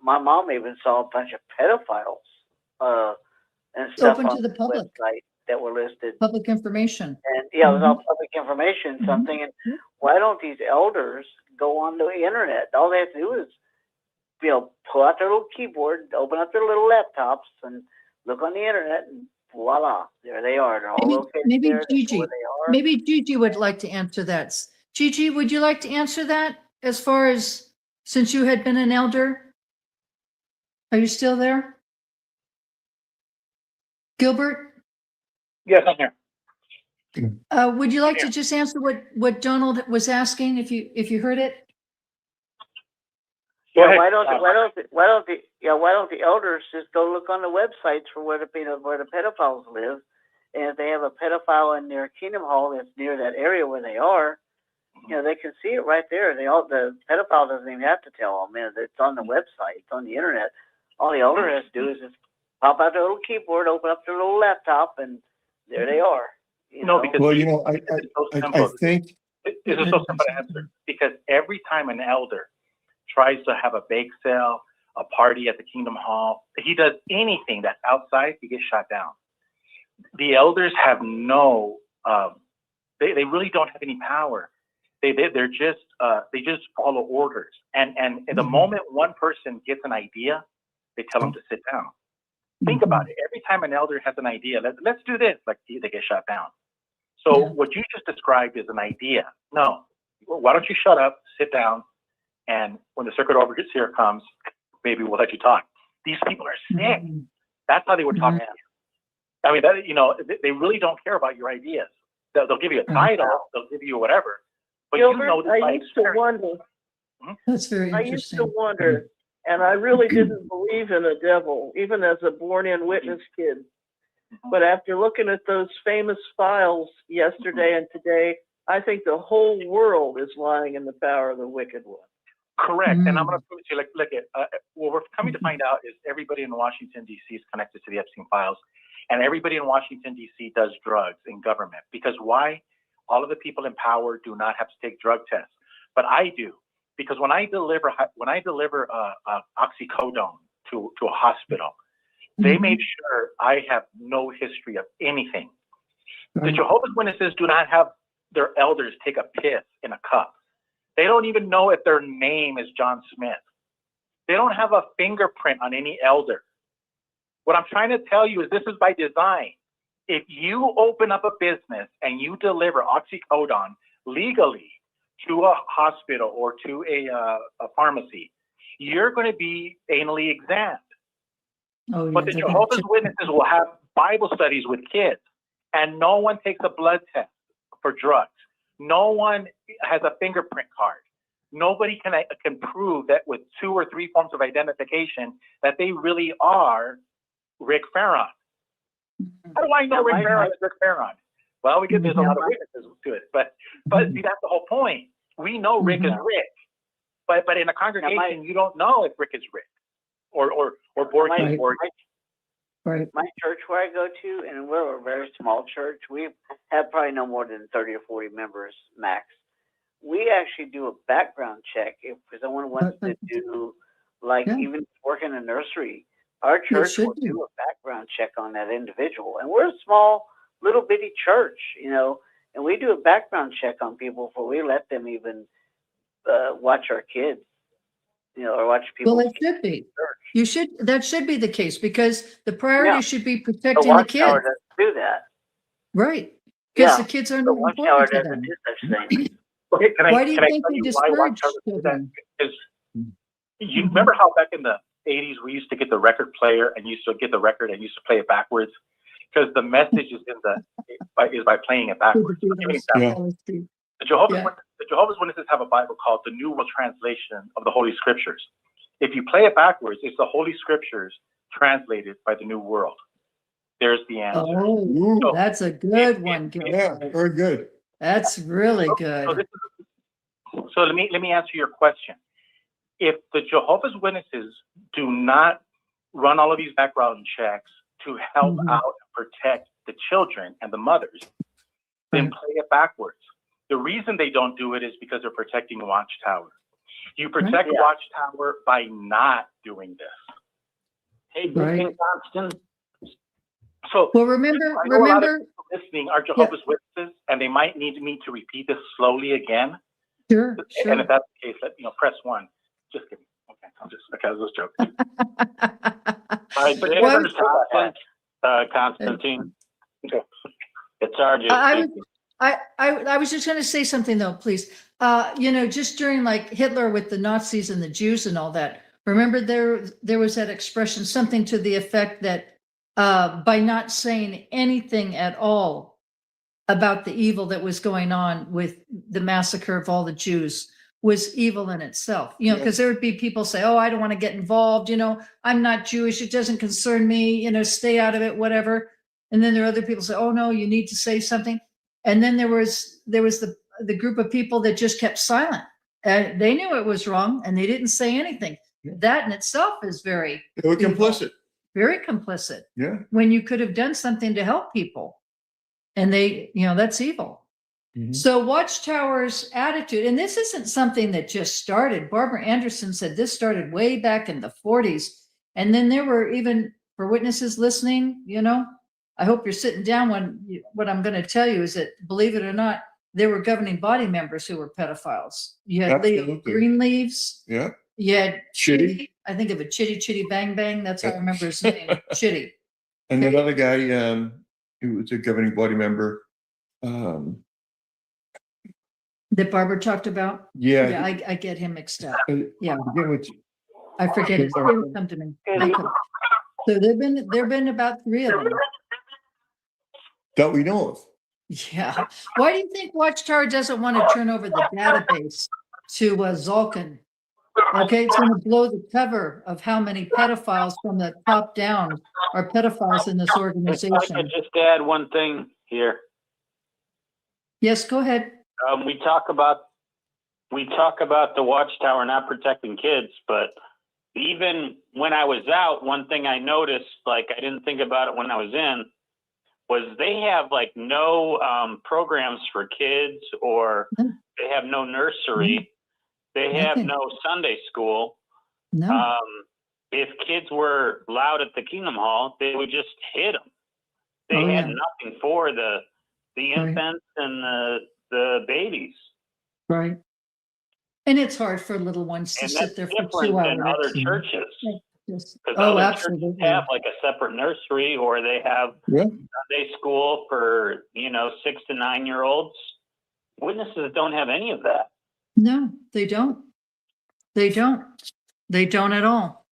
my mom even saw a bunch of pedophiles and stuff Open on to the public. website that were listed. Public information. And it was all public information. So I'm thinking, why don't these elders go on the internet? All they have to do is, pull out their little keyboard, open up their little laptops, and look on the internet, and voila, there they are. They're all located Maybe there. They know Gigi. where they are. Maybe Gigi would like to answer that. Gigi, would you like to answer that as far as since you had been an elder? Are you still there? Gilbert? yes, I'm here. Would you like to just answer what Donald was asking if you heard it? Go ahead. Why don't the elders just go look on the websites for where the pedophiles live, and if they have a pedophile in their Kingdom Hall that's near that area where they are, they can see it right there. The pedophile doesn't even have to tell them. It's on the website. It's on the internet. All the elder has to do is just pop out their little keyboard, open up their little laptop, and there they are. Because Well, it's so I simple. think This is so simple to answer, because every time an elder tries to have a bake sale, a party at the Kingdom Hall, he does anything that's outside, he gets shot down. The elders have no, they really don't have any power. They just follow orders. And the moment one person gets an idea, they tell them to sit down. Think about it. Every time an elder has an idea, let's do this, like they get shot down. So what you just described is an idea. No, why don't you shut up, sit down, and when the circuit overseer comes, maybe we'll let you talk. These people are sick. That's how they were talking to you. I mean, they really don't care about your ideas. They'll give you a title, they'll give you whatever. But Gilbert, this by I used to experience. wonder. That's very I interesting. used to wonder, and I really didn't believe in a devil, even as a born-in witness kid. But after looking at those famous files yesterday and today, I think the whole world is lying in the power of the wicked one. Correct. And I'm going to prove to you, look at, what we're coming to find out is everybody in Washington, D.C. is connected to the Epstein files. And everybody in Washington, D.C. does drugs in government. Because why? All of the people in power do not have to take drug tests. But I do. Because when I deliver oxycodone to a hospital, they made sure I have no history of anything. The Jehovah's Witnesses do not have their elders take a piss in a cup. They don't even know if their name is John Smith. They don't have a fingerprint on any elder. What I'm trying to tell you is this is by design. If you open up a business and you deliver oxycodone legally to a hospital or to a pharmacy, you're going to be anally examined. Oh, yeah, But the Jehovah's Witnesses will have Bible studies with kids, and no one takes a blood test for drugs. No one has a fingerprint card. Nobody can prove that with 2 or 3 forms of identification that they really are Rick Farron. How do I know Rick Farron is Rick Farron? Well, there's a lot of witnesses to it, but see, that's the whole point. We know Rick is Rick, but in a congregation, you don't know if Rick is Rick or Borghi is Borghi. Right. My church where I go to, and we're a very small church, we have probably no more than 30 or 40 members max. We actually do a background check if someone wants to do, even work in a nursery. Our church will do a background check on that individual. And we're a small, little bitty church, and we do a background check on people before we let them even watch our kids, or watch people. Well, it should be. That should be the case, because the priority Yeah. should be The protecting the Watchtower kids. doesn't do that. Right. Because Yeah. the kids aren't The important Watchtower to doesn't them. do such things. Okay, Why do you can I think tell they you why discourage Watchtower does that? children? Because you remember how back in the 80s we used to get the record player and used to get the record and used to play it backwards because the message is by playing it backwards. I'll give you an example. The Jehovah's Witnesses have a Bible called the New World Translation of the Holy Scriptures. If you play it backwards, it's the Holy Scriptures translated by the New World. There's the answer. Oh, So, that's a good one, Gil. Yeah, very good. That's really So, good. so let me answer your question. If the Jehovah's Witnesses do not run all of these background checks to help out and protect the children and the mothers, then play it backwards. The reason they don't do it is because they're protecting Watchtower. You protect Watchtower by not doing this. Hey, good thing, Constance. So, Well, remember, I know a lot of people listening are Jehovah's Witnesses, and they might need me to repeat this slowly again. Sure. And if that's the case, press 1. Just kidding. Okay, I was just joking. Constantine. Okay. It's RJ. I was just going to say something though, please. Just during like Hitler with the Nazis and the Jews and all that, remember there was that expression, something to the effect that by not saying anything at all about the evil that was going on with the massacre of all the Jews was evil in itself, because there would be people say, oh, I don't want to get involved. I'm not Jewish. It doesn't concern me, stay out of it, whatever. And then there are other people say, oh no, you need to say something. And then there was the group of people that just kept silent. And they knew it was wrong and they didn't say anything. That in itself is They were complicit. very complicit. Yeah. When you could have done something to help people. And that's evil. So Watchtower's attitude, and this isn't something that just started. Barbara Anderson said this started way back in the 40s. And then there were, even for witnesses listening, I hope you're sitting down when what I'm going to tell you is that, believe it or not, there were governing body members who were pedophiles. You had Leo Greenleaves. Yeah. You had Chitty. I think of it, Chitty Bang Bang. That's how I remember his name, Chitty. And that other guy, who was a governing body member. That Barbara talked about. Yeah. I get him mixed up. Yeah. I forget his name. Come to me. So there've been about 3 of them. That we know of. Yeah. Why do you think Watchtower doesn't want to turn over the database to Zolkin? Okay, it's going to blow the cover of how many pedophiles from the top down are pedophiles in this organization. If I could just add one thing here. Yes, go ahead. We talk about the Watchtower not protecting kids, but even when I was out, one thing I noticed, like I didn't think about it when I was in, was they have like no programs for kids, or they have no nursery. They have no Sunday school. No. If kids were loud at the Kingdom Hall, they would just hit them. They had nothing for the infants and the babies. Right. And it's hard for little ones to sit there for 2 hours. Than other churches. Yes. Because Oh, other churches absolutely. have like a separate nursery, or they have Sunday school for 6 to 9-year-olds. Witnesses don't have any of that. No, they don't. They don't at all.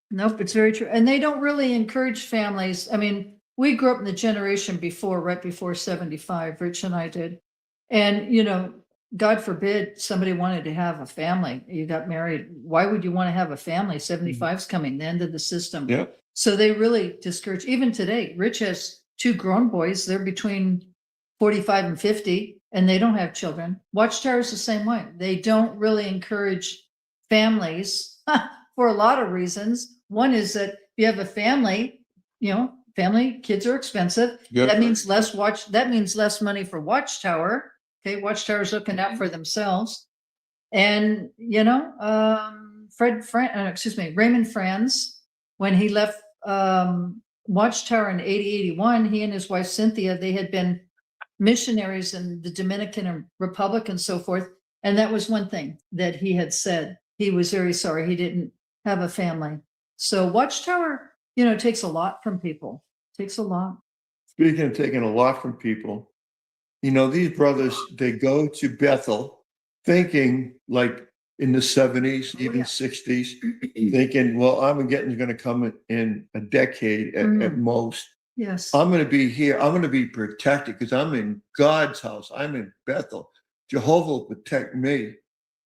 Nope, it's very true. And they don't really encourage families. I mean, we grew up in the generation right before 75, Rich and I did. And, God forbid somebody wanted to have a family. You got married. Why would you want to have a family? 75's coming, the end of the system. Yeah. So they really discourage, even today. Rich has 2 grown boys. They're between 45 and 50, and they don't have children. Watchtower's the same way. They don't really encourage families for a lot of reasons. One is that if you have a family, kids are expensive. Yeah. That means less money for Watchtower. Okay, Watchtower's looking out for themselves. And, Raymond Franz, when he left Watchtower in 81, he and his wife Cynthia, they had been missionaries in the Dominican Republic and so forth. And that was one thing that he had said. He was very sorry he didn't have a family. So Watchtower, takes a lot from people. Takes a lot. Speaking of taking a lot from people, these brothers, they go to Bethel thinking like in the 70s, even 60s, thinking, well, Armageddon's going to come in a decade at most. Yes. I'm going to be here. I'm going to be protected because I'm in God's house. I'm in Bethel. Jehovah will protect me,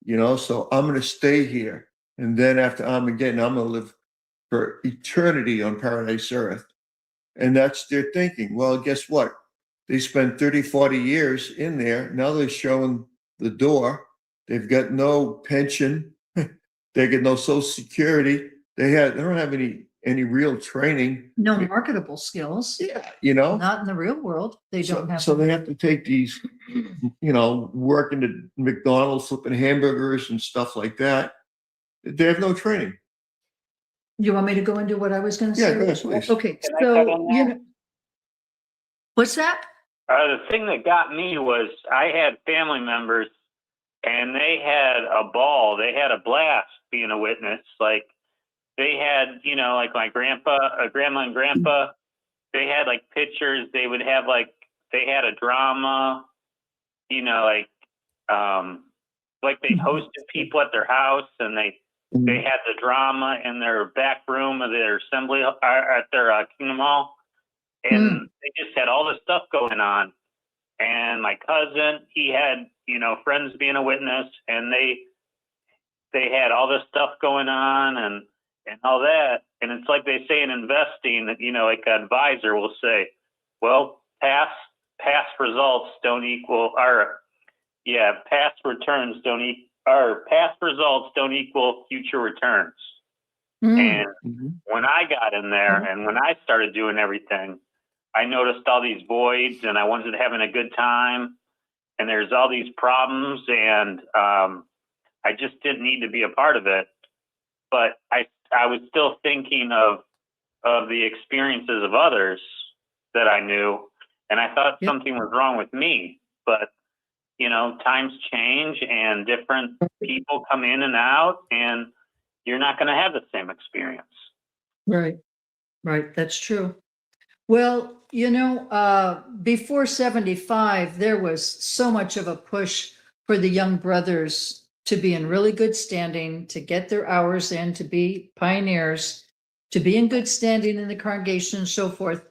so I'm going to stay here. And then after Armageddon, I'm going to live for eternity on paradise earth. And that's their thinking. Well, guess what? They spent 30, 40 years in there. Now they're showing the door. They've got no pension. They get no Social Security. They don't have any real training. No marketable skills. Yeah, Not in the real world. They don't have. So they have to take these, working at McDonald's, flipping hamburgers and stuff like that. They have no training. You want me to go into what I was going to say? Yeah, go ahead, please. Okay, Can I cut in there? What's that? The thing that got me was I had family members, and they had a ball. They had a blast being a witness. Like they had, like my grandma and grandpa. They had like pictures. They would have they had a drama. Like they hosted people at their house, and they had the drama in their back room of their assembly at their Kingdom Hall, and they just had all this stuff going on. And my cousin, he had friends being a witness, and they had all this stuff going on and all that. And it's like they say in investing that like an advisor will say, well, past results don't equal past returns don't equal. Our past results don't equal future returns. And when I got in there and when I started doing everything, I noticed all these voids, and I wasn't having a good time, and there's all these problems, and I just didn't need to be a part of it. But I was still thinking of the experiences of others that I knew, and I thought something was wrong with me. But times change and different people come in and out, and you're not going to have the same experience. Right. That's true. Well, before 75, there was so much of a push for the young brothers to be in really good standing, to get their hours in, to be pioneers, to be in good standing in the congregation and so forth,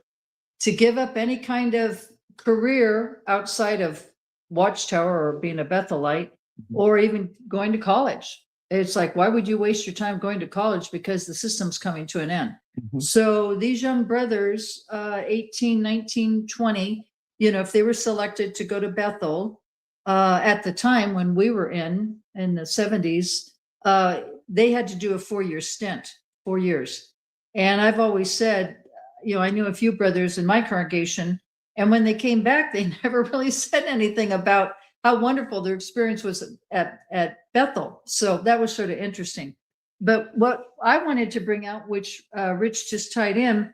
to give up any kind of career outside of Watchtower or being a Bethelite or even going to college. It's like, why would you waste your time going to college? Because the system's coming to an end. So these young brothers, 18, 19, 20, if they were selected to go to Bethel, at the time when we were in the 70s, they had to do a 4-year stint, 4 years. And I've always said, I knew a few brothers in my congregation, and when they came back, they never really said anything about how wonderful their experience was at Bethel. So that was sort of interesting. But what I wanted to bring out, which Rich just tied in,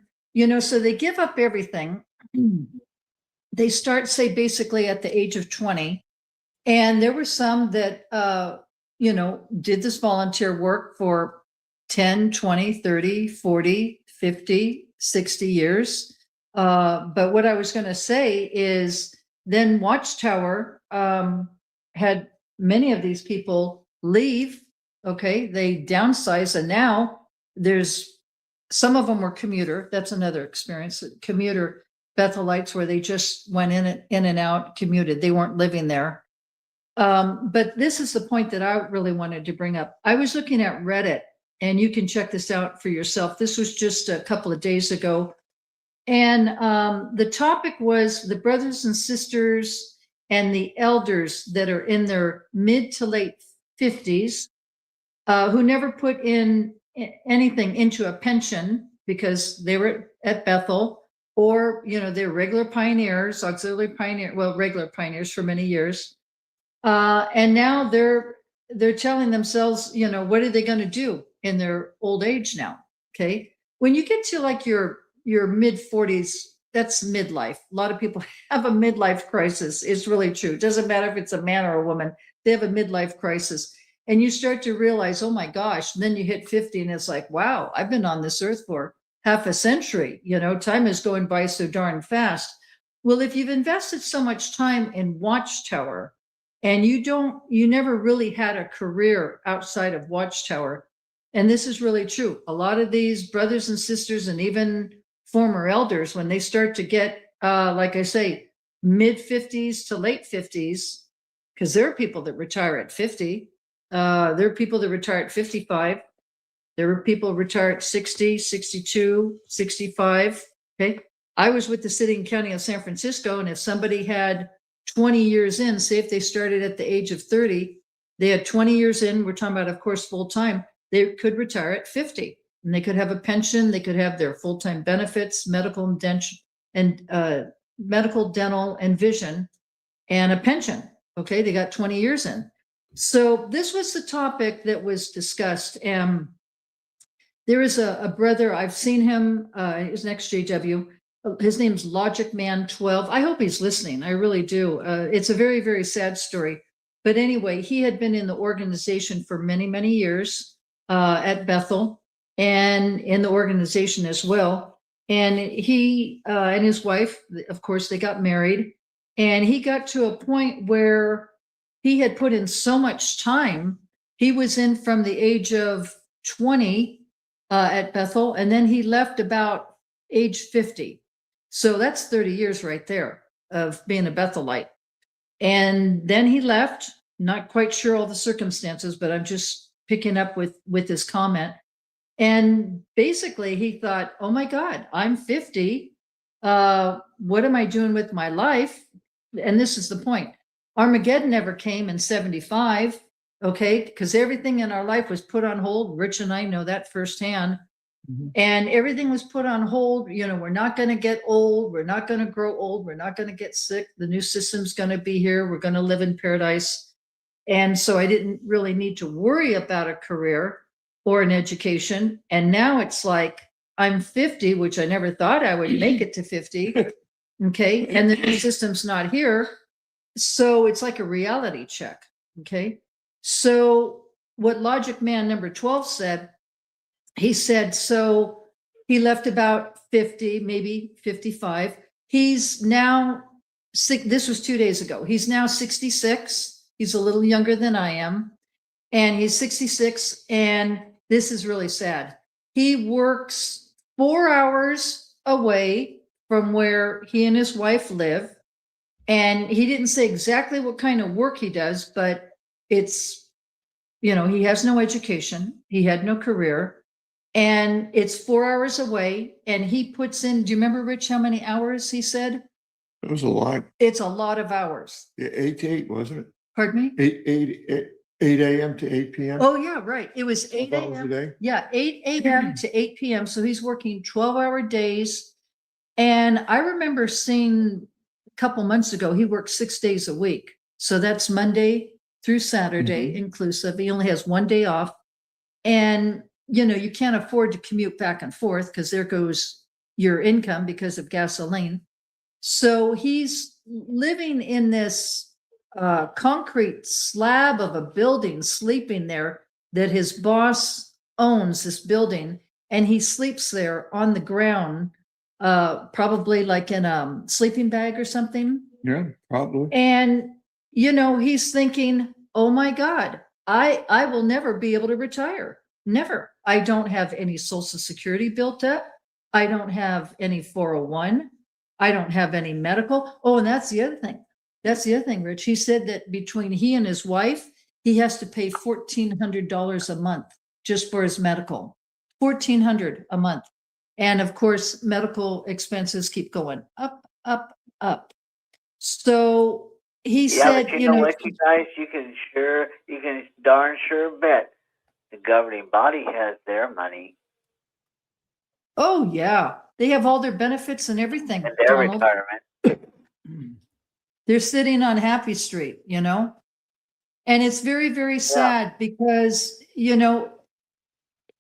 so they give up everything. They start, say, basically at the age of 20. And there were some that, did this volunteer work for 10, 20, 30, 40, 50, 60 years. But what I was going to say is then Watchtower had many of these people leave. Okay, they downsized, and now there's some of them were commuter. That's another experience. Commuter Bethelites, where they just went in and out, commuted. They weren't living there. But this is the point that I really wanted to bring up. I was looking at Reddit, and you can check this out for yourself. This was just a couple of days ago. And the topic was the brothers and sisters and the elders that are in their mid to late 50s who never put in anything into a pension because they were at Bethel, or, they're regular pioneers, regular pioneers for many years. And now they're telling themselves, what are they going to do in their old age now? Okay. When you get to like your mid 40s, that's midlife. A lot of people have a midlife crisis. It's really true. It doesn't matter if it's a man or a woman, they have a midlife crisis. And you start to realize, oh my gosh, and then you hit 50 and it's like, wow, I've been on this earth for half a century. Time is going by so darn fast. Well, if you've invested so much time in Watchtower and you never really had a career outside of Watchtower, and this is really true. A lot of these brothers and sisters and even former elders, when they start to get, like I say, mid 50s to late 50s, because there are people that retire at 50. There are people that retire at 55. There are people retire at 60, 62, 65. Okay. I was with the city and county of San Francisco, and if somebody had 20 years in, say if they started at the age of 30, they had 20 years in, we're talking about, of course, full time, they could retire at 50. And they could have a pension, they could have their full-time benefits, medical and dental and vision, and a pension. Okay, they got 20 years in. So this was the topic that was discussed. And there is a brother, I've seen him, his next JW, his name's Logic Man 12. I hope he's listening. I really do. It's a very, very sad story. But anyway, he had been in the organization for many, many years at Bethel and in the organization as well. And he and his wife, of course, they got married. And he got to a point where he had put in so much time. He was in from the age of 20 at Bethel, and then he left about age 50. So that's 30 years right there of being a Bethelite. And then he left, not quite sure all the circumstances, but I'm just picking up with his comment. And basically he thought, oh my God, I'm 50. What am I doing with my life? And this is the point. Armageddon never came in 75, okay? Because everything in our life was put on hold. Rich and I know that firsthand. Mm-hmm. And everything was put on hold. We're not going to get old. We're not going to grow old. We're not going to get sick. The new system's going to be here. We're going to live in paradise. And so I didn't really need to worry about a career or an education. And now it's like, I'm 50, which I never thought I would make it to 50. Okay. And the new system's not here. So it's like a reality check. Okay. So what Logic Man number 12 said, he said, so he left about 50, maybe 55. He's now, this was 2 days ago. He's now 66. He's a little younger than I am. And he's 66. And this is really sad. He works 4 hours away from where he and his wife live. And he didn't say exactly what kind of work he does, but it's, he has no education. He had no career. And it's 4 hours away. And he puts in, do you remember, Rich, how many hours he said? It was a lot. It's a lot of hours. Yeah, 8 to 8, wasn't it? Pardon me? 8 a.m. to 8 p.m. Oh, yeah, right. It was 8 12 hours a a.m. day? Yeah, 8 a.m. to 8 p.m. So he's working 12-hour days. And I remember seeing a couple months ago, he works 6 days a week. So that's Monday through Saturday inclusive. He only has 1 day off. And, you can't afford to commute back and forth because there goes your income because of gasoline. So he's living in this concrete slab of a building, sleeping there, that his boss owns this building, and he sleeps there on the ground, probably like in a sleeping bag or something. Yeah, probably. And, he's thinking, oh my God, I will never be able to retire. Never. I don't have any Social Security built up. I don't have any 401. I don't have any medical. Oh, and that's the other thing. That's the other thing, Rich. He said that between he and his wife, he has to pay $1,400 a month just for his medical. $1,400 a month. And of course, medical expenses keep going up, up, up. So he said, but you know what, you guys, you can darn sure bet the governing body has their money. Oh yeah, they have all their benefits and everything. And their Donald. retirement. They're sitting on Happy Street, and it's very, very sad because,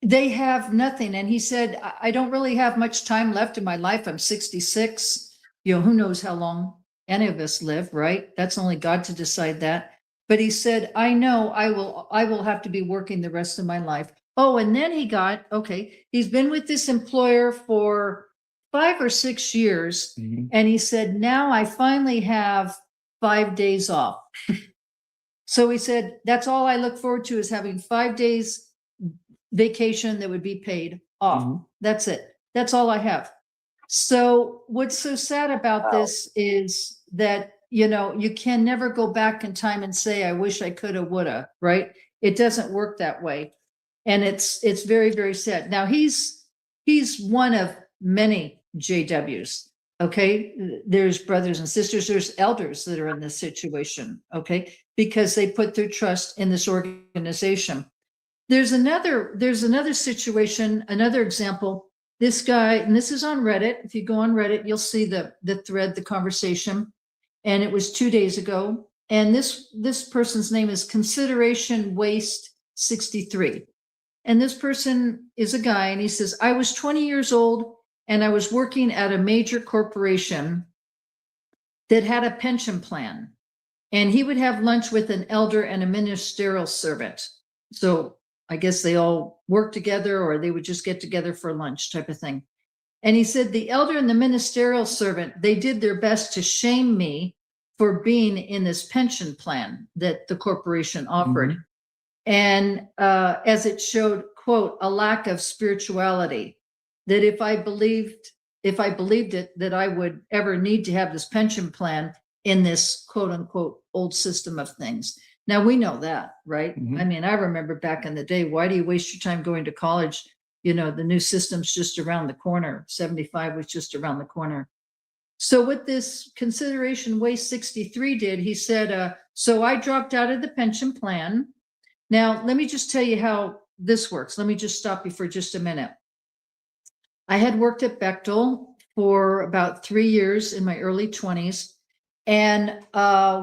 they have nothing. And he said, I don't really have much time left in my life. I'm 66. You know, who knows how long any of us live, right? That's only God to decide that. But he said, I know I will have to be working the rest of my life. Oh, and then he's been with this employer for 5 or 6 years. Mhm. And he said, now I finally have 5 days off. So he said, that's all I look forward to is having 5 days vacation that would be paid off. Mhm. That's it. That's all I have. So what's so sad about this is that, you know, you can never go back in time and say, I wish I coulda, woulda, right? It doesn't work that way. And it's very, very sad. Now he's one of many JWs. Okay. There's brothers and sisters, there's elders that are in this situation. Okay. Because they put their trust in this organization. There's another situation, another example. This guy, and this is on Reddit. If you go on Reddit, you'll see the thread, the conversation. And it was 2 days ago. And this person's name is Consideration Waste 63. And this person is a guy, and he says, I was 20 years old and I was working at a major corporation that had a pension plan. And he would have lunch with an elder and a ministerial servant. So I guess they all work together, or they would just get together for lunch type of thing. And he said, the elder and the ministerial servant, they did their best to shame me for being in this pension plan that the corporation offered. Mhm. And as it showed, quote, a lack of spirituality, that if I believed it, that I would ever need to have this pension plan in this quote unquote old system of things. Now we know that, right? Mhm. I mean, I remember back in the day, why do you waste your time going to college? You know, the new system's just around the corner. 75 was just around the corner. So what this Consideration Waste 63 did, he said, so I dropped out of the pension plan. Now, let me just tell you how this works. Let me just stop you for just a minute. I had worked at Bechtel for about 3 years in my early 20s. And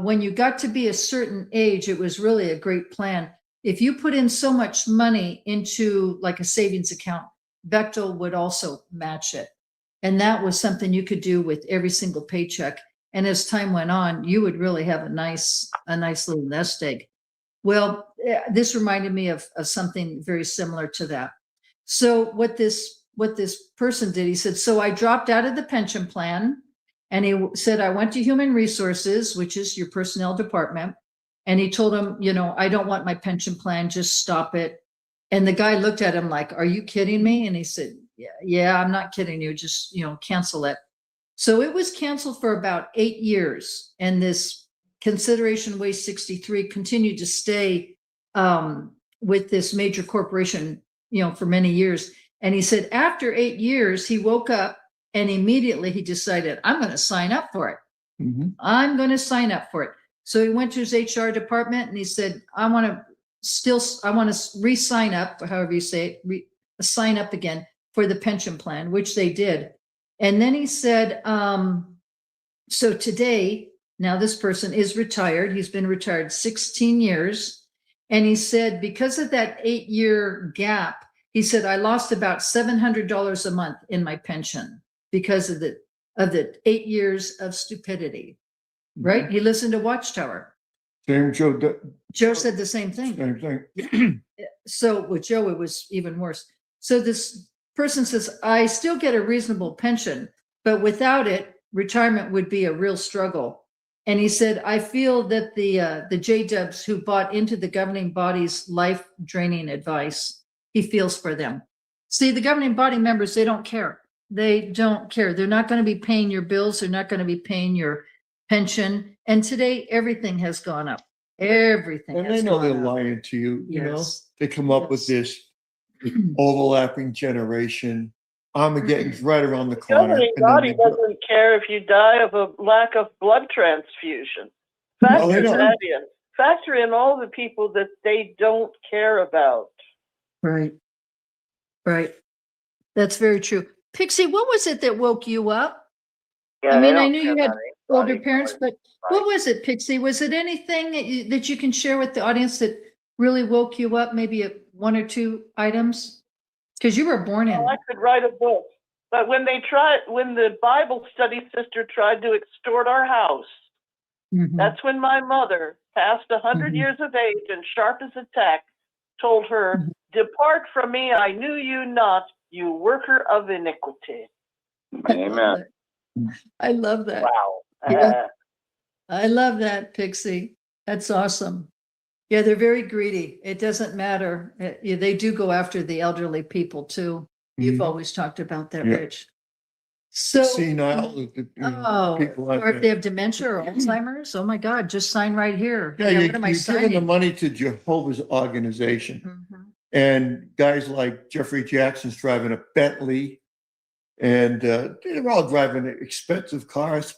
when you got to be a certain age, it was really a great plan. If you put in so much money into like a savings account, Bechtel would also match it. And that was something you could do with every single paycheck. And as time went on, you would really have a nice little nest egg. Well, this reminded me of something very similar to that. So what this person did, he said, so I dropped out of the pension plan. And he said, I went to human resources, which is your personnel department. And he told him, you know, I don't want my pension plan, just stop it. And the guy looked at him like, are you kidding me? And he said, yeah, I'm not kidding you. Just, you know, cancel it. So it was canceled for about 8 years. And this Consideration Waste 63 continued to stay with this major corporation, you know, for many years. And he said, after 8 years, he woke up and immediately he decided, I'm going to sign up for it. Mhm. I'm going to sign up for it. So he went to his HR department and he said, I want to re-sign up, or however you say it, sign up again for the pension plan, which they did. And then he said, so today, now this person is retired. He's been retired 16 years. And he said, because of that 8-year gap, he said, I lost about $700 a month in my pension because of the 8 years of stupidity, right? He listened to Watchtower. Same Joe. Joe said the same thing. Same thing. So with Joe, it was even worse. So this person says, I still get a reasonable pension, but without it, retirement would be a real struggle. And he said, I feel that the J-dubs who bought into the governing body's life-draining advice, he feels for them. See, the governing body members, they don't care. They don't care. They're not going to be paying your bills. They're not going to be paying your pension. And today, everything has gone up. Everything And has they know gone they're up. lying to you, you know? Yes. They come up with Yes. this overlapping generation. Armageddon's right around the The corner. governing and then body they go- doesn't care if you die of a lack of blood transfusion. No, they Factor don't. that in. Factor in all the people that they don't care about. Right. Right. That's very true. Pixie, what was it that woke you up? Yeah, I they mean, I don't knew care you had about older anybody. parents, but what was it, Pixie? Was it anything that you can share with the audience that really woke you up? Maybe 1 or 2 items? Because you were born in. Well, I could write a book. But when the Bible study sister tried to extort our house, Mhm. that's when my mother, past 100 Mhm. years of age and sharp as a tack, told her, Mhm. "Depart from me, I knew you not, you worker of iniquity." Amen. I love that. Wow. Yeah. I love that, Pixie. That's awesome. Yeah, they're very greedy. It doesn't matter. Yeah, they do go after the elderly people too. You've Mhm. always talked about that, Yeah. Rich. So, Senile, people like or if they that. have dementia or Alzheimer's, oh my God, just sign right here. Yeah, What am I you're giving the signing? money to Jehovah's organization. Mhm. And guys like Jeffrey Jackson's driving a Bentley, and they're all driving expensive cars,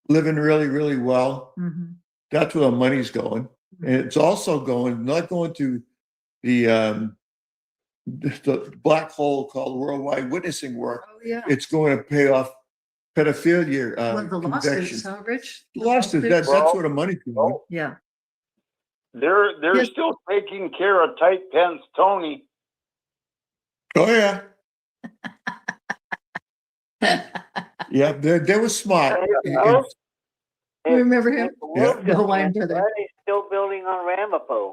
living really, really well. Mhm. That's where the money's going. And it's also not going to the black hole called worldwide witnessing work. Oh, yeah. It's going to pay off pedophilia Well, the lawsuits, convictions. huh, Rich? The Lawsuits, that's Well, where the money's going. Yeah. They're Yes. still taking care of tight pants Tony. Oh, yeah. Yeah, they were smart. Hey, You remember him? If the world Yeah. The gets Hawaiian canceled, brother. why are they still building on Ramapo?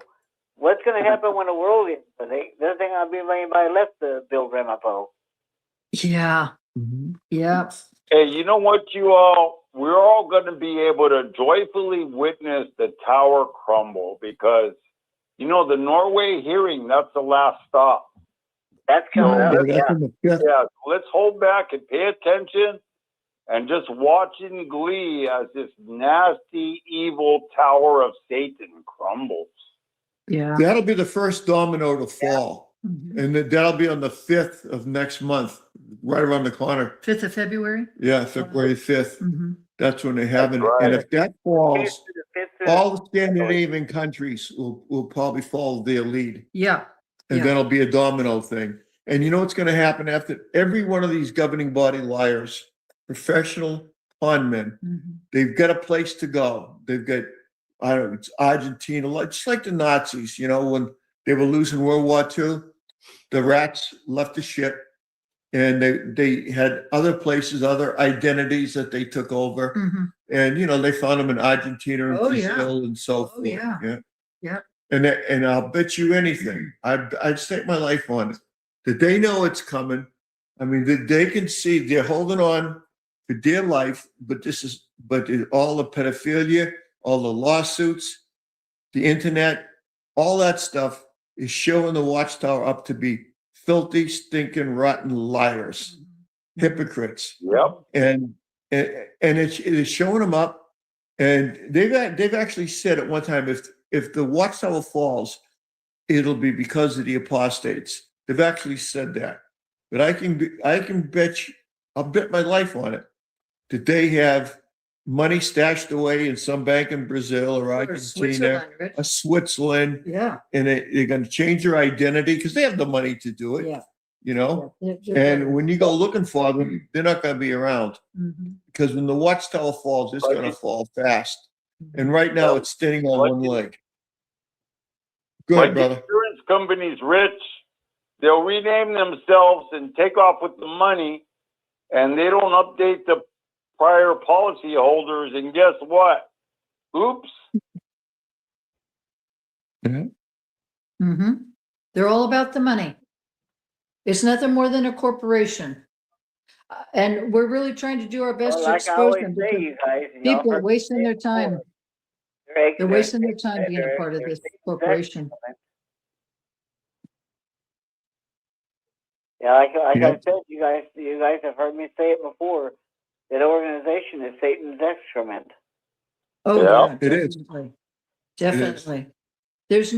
What's going to happen when the world ends? There's not going to be anybody left to build Ramapo. Yeah. Mhm. Yeah. Hey, you know what, we're all going to be able to joyfully witness the tower crumble because, the Norway hearing, that's the last stop. That's coming Oh, up. that's Yeah. in the fifth. Yeah, let's hold back and pay attention and just watch in glee as this nasty, evil tower of Satan crumbles. Yeah. That'll be the first domino to fall. Mhm. And that'll be on the 5th of next month, right around the corner. 5th of February. Yeah, February 5th. Mhm. That's when they have it. That's right. And if that falls, Fifth all the Scandinavian countries will probably follow their lead. Yeah. And Yeah. then it'll be a domino thing. And you know what's going to happen after every one of these governing body liars, professional con men, Mhm. they've got a place to go. They've got, I don't know, it's Argentina, just like the Nazis, when they were losing World War II, the rats left the ship and they had other places, other identities that they took over. Mhm. And, they found them in Argentina and Oh, yeah. Brazil and so Oh, forth. yeah. Yeah. And I'll bet you anything. I'd stake my life on it. That they know it's coming. I mean, that they can see they're holding on for dear life, but all the pedophilia, all the lawsuits, the internet, all that stuff is showing the Watchtower up to be filthy, stinking, rotten liars, hypocrites. Yep. And it is showing them up. And they've actually said at one time, if the Watchtower falls, it'll be because of the apostates. They've actually said that. But I can I'll bet my life on it that they have money stashed away in some bank in Brazil or Argentina, Switzerland, Rich. or Switzerland, Yeah. and they're going to change their identity because they have the money to do it. Yeah. And when you go looking for them, they're not going to be around Mhm. because when the Watchtower falls, it's going to fall fast. And right now, it's standing on one leg. Go ahead, Like brother. insurance companies, Rich, they'll rename themselves and take off with the money, and they don't update the prior policy holders. And guess what? Oops. Mhm. They're all about the money. It's nothing more than a corporation. And we're really trying to do our best Well, to like I expose always them say, because you guys, people are wasting their time. They're wasting their time being a part of this corporation. Yeah, like I Yep. said, you guys have heard me say it before. That organization is Satan's excrement. Oh, Yeah. yeah, It is. definitely. Definitely. There's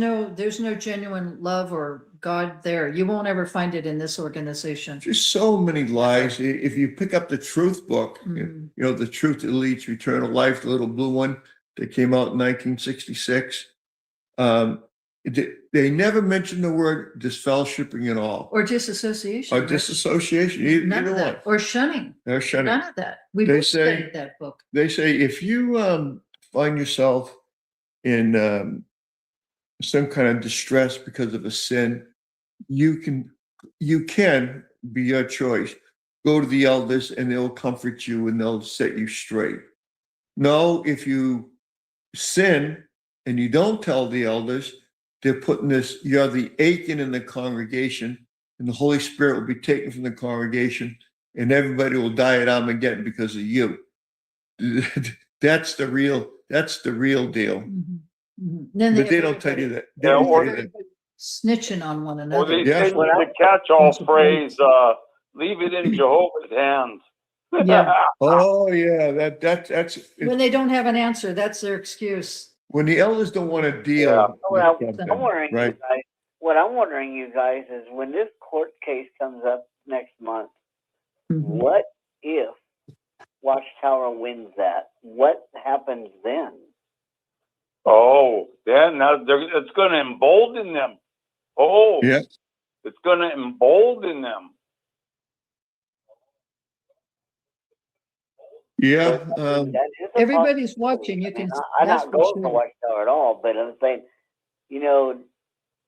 no genuine love or God there. You won't ever find it in this organization. Just so many lies. If you pick up the Truth book, Mhm. The Truth that Leads to Eternal Life, the little blue one that came out in 1966, they never mentioned the word disfellowshipping at all, Or disassociation. or right? disassociation. None Either of one. that. Or shunning. They're shunning. None of that. We They both say- studied that book. They say if you find yourself in some kind of distress because of a sin, you can you can be your choice. Go to the elders and they'll comfort you and they'll set you straight. No, if you sin and you don't tell the elders, they're putting this, you're the Achan in the congregation, and the Holy Spirit will be taken from the congregation, and everybody will die at Armageddon because of you. That's the real deal. Then But they don't tell you that. They Yeah, don't or tell you that. snitching on one Or another. they Yeah. send you the catch-all phrase, leave it in Jehovah's hands. Yeah. Oh yeah, that's When they don't have an answer, that's their excuse. when the elders don't want to deal. Yeah. Well, with something, I'm wondering, right? you guys, what I'm wondering, you guys, is when this court case comes up next month, what if Watchtower wins that? What happens then? Oh, then it's going to embolden them. Oh, Yeah. it's going to embolden them. Yeah. That is a Everybody's possibility. watching. You I mean, can. I'm that's not for going to sure. Watchtower at all, but I'm saying,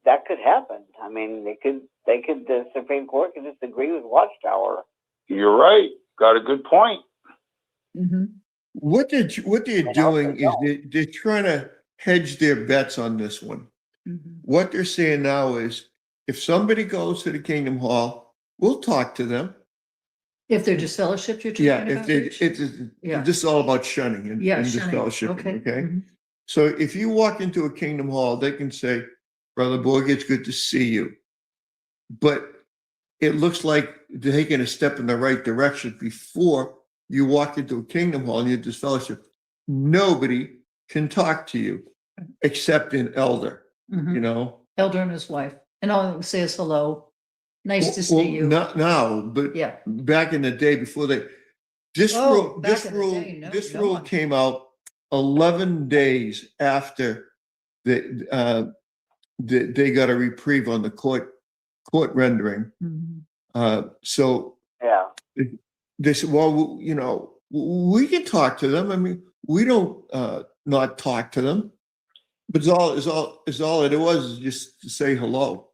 that could happen. I mean, the Supreme Court could just agree with Watchtower. You're right. Got a good point. What they're doing is they're trying to hedge their bets on this one. What they're saying now is, if somebody goes to the Kingdom Hall, we'll talk to them. If they're disfellowshipped, you're talking Yeah, about? if they, Rich? this is all about shunning and Yeah, disfellowshipping. okay. Okay. So if you walk into a Kingdom Hall, they can say, Brother Borghi, it's good to see you. But it looks like they're taking a step in the right direction before you walk into a Kingdom Hall and you're disfellowship. Nobody can talk to you except an elder, you know? Elder and his wife. And all they say is hello. Nice to see you. Not now, but Yeah. back in the day before this Oh, back in the day, no, this no rule one. came out 11 days after they got a reprieve on the court rendering. So Yeah. they said, well, we can talk to them. I mean, we don't not talk to them, but all it was is just to say hello.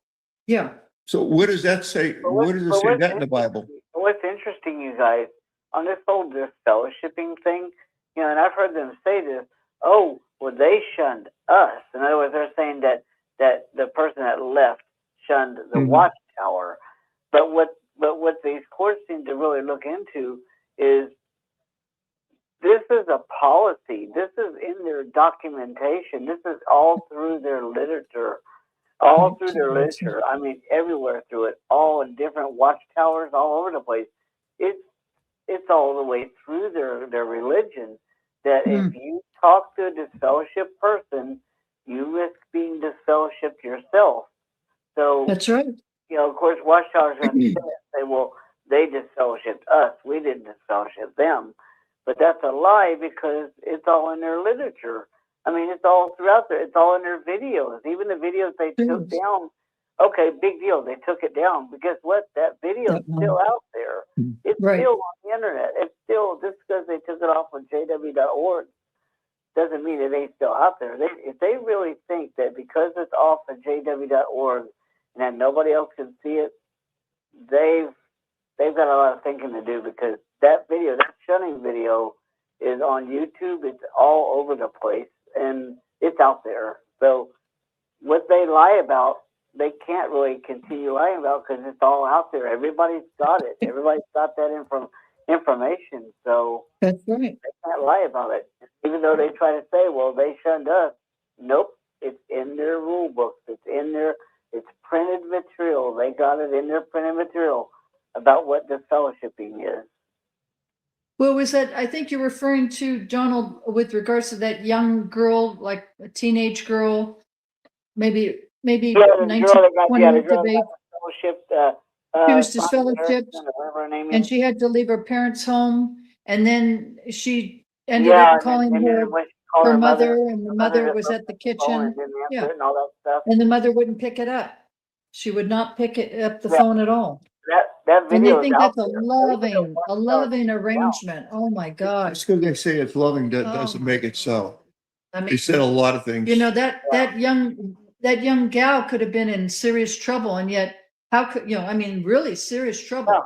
Yeah. So what does that say? Where does it say that in the Bible? What's interesting, you guys, on this whole disfellowshipping thing, and I've heard them say this, oh, well, they shunned us. In other words, they're saying that the person that left shunned the Watchtower. But what these courts seem to really look into is this is a policy. This is in their documentation. This is all through their literature. All through their literature. I mean, everywhere through it. All in different watchtowers all over the place. It's all the way through their religion that if you talk to a disfellowship person, you risk being disfellowshipped yourself. So that's right. Of course, Watchtower's going to say, well, they disfellowshipped us. We didn't disfellowship them. But that's a lie because it's all in their literature. I mean, it's all throughout there. It's all in their videos. Even the videos they took down. Okay, big deal. They took it down. But guess what? That video is still out there. It's still on the internet. It's still, just because they took it off of jw.org doesn't mean it ain't still out there. If they really think that because it's off of jw.org and that nobody else can see it, they've got a lot of thinking to do, because that video, that shunning video, is on YouTube. It's all over the place, and it's out there. So what they lie about, they can't really continue lying about, because it's all out there. Everybody's got it. Everybody's got that information. So that's right. They can't lie about it. Even though they try to say, well, they shunned us. Nope. It's in their rule books. It's printed material. They got it in their printed material about what disfellowshipping is. Well, was that, I think you're referring to, Donald, with regards to that young girl, like a teenage girl, maybe 19, 20 to be. She was disfellowshipped, and she had to leave her parents' home, and then she ended up calling her mother, and the mother was at the kitchen. Yeah. And the mother wouldn't pick it up. She would not pick up the phone at all. That And they video think is out that's a loving arrangement. Oh my gosh. Just because they say it's loving, that doesn't make it so. I mean, They said a lot of things. that young gal could have been in serious trouble, and yet How could, I mean, really serious trouble. Yeah.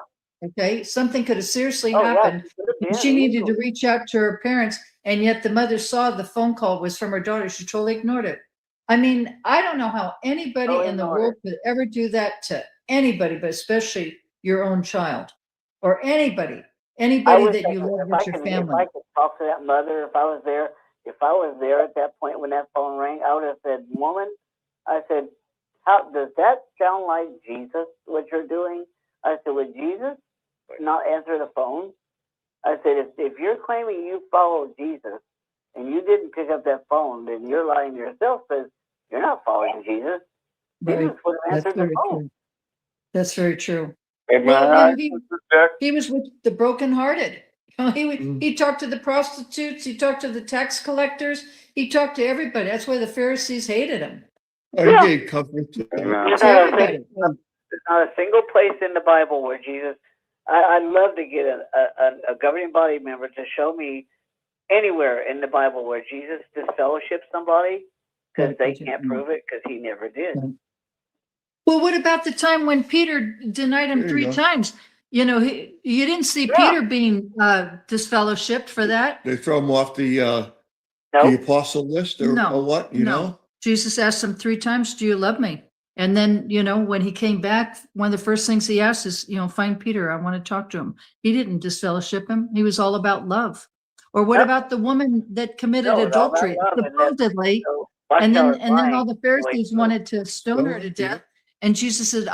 Okay. Something could have seriously Oh, yeah, happened. it could have And been she needed to easily. reach out to her parents. And yet the mother saw the phone call was from her daughter. She totally ignored it. I mean, I don't know how anybody Totally in the ignored world could ever do that to anybody, but especially your own child or anybody I was that you thinking, love with your if family. I could talk to that mother, if I was there at that point when that phone rang, I would have said, "Woman," I said, "how does that sound like Jesus? What you're doing?" I said, "Would Jesus not answer the phone?" I said, "If you're claiming you follow Jesus and you didn't pick up that phone, then you're lying to yourself because you're not following Jesus. Right. Jesus would have That's answered the very phone." true. That's very true. Hey, man, Well, Jack. he was with the brokenhearted. Mm. He talked to the prostitutes. He talked to the tax collectors. He talked to everybody. That's why the Pharisees hated him. I Yeah. gave comfort to Hey, man. To everybody. There's not a single place in the Bible where Jesus. I'd love to get a governing body member to show me anywhere in the Bible where Jesus disfellowshipped somebody because they can't prove it because he never did. Well, what about the time when Peter denied him There you 3 go. times? You didn't see Yeah. Peter being disfellowshipped for that. They throw him off the Nope. apostle list or No, what, no. Jesus asked him 3 times, "Do you love me?" And then, when he came back, one of the first things he asked is, find Peter. I want to talk to him. He didn't disfellowship him. He was all about love. Or what Yep. about the woman that committed No, it's all about adultery, love, and that- supposedly? So And Watchtower's then all lying. the Pharisees Really, wanted to stone her to death. And Jesus said,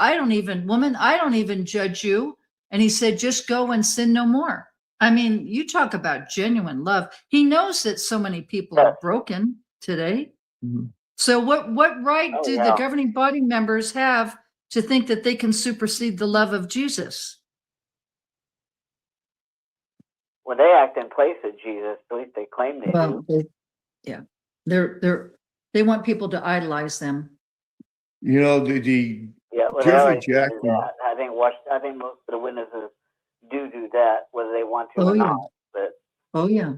woman, I don't even judge you. And he said, just go and sin no more. I mean, you talk about genuine love. He knows that so many people are broken today. Mhm. So what right Oh, do yeah. the governing body members have to think that they can supersede the love of Jesus? when they act in place of Jesus, at least they claim they do. They want people to idolize them. You know, the Yeah, well, they Jeffrey already do Jackson. that. I think most of the witnesses do that, whether they want to Oh, or yeah. not. But Oh, yeah.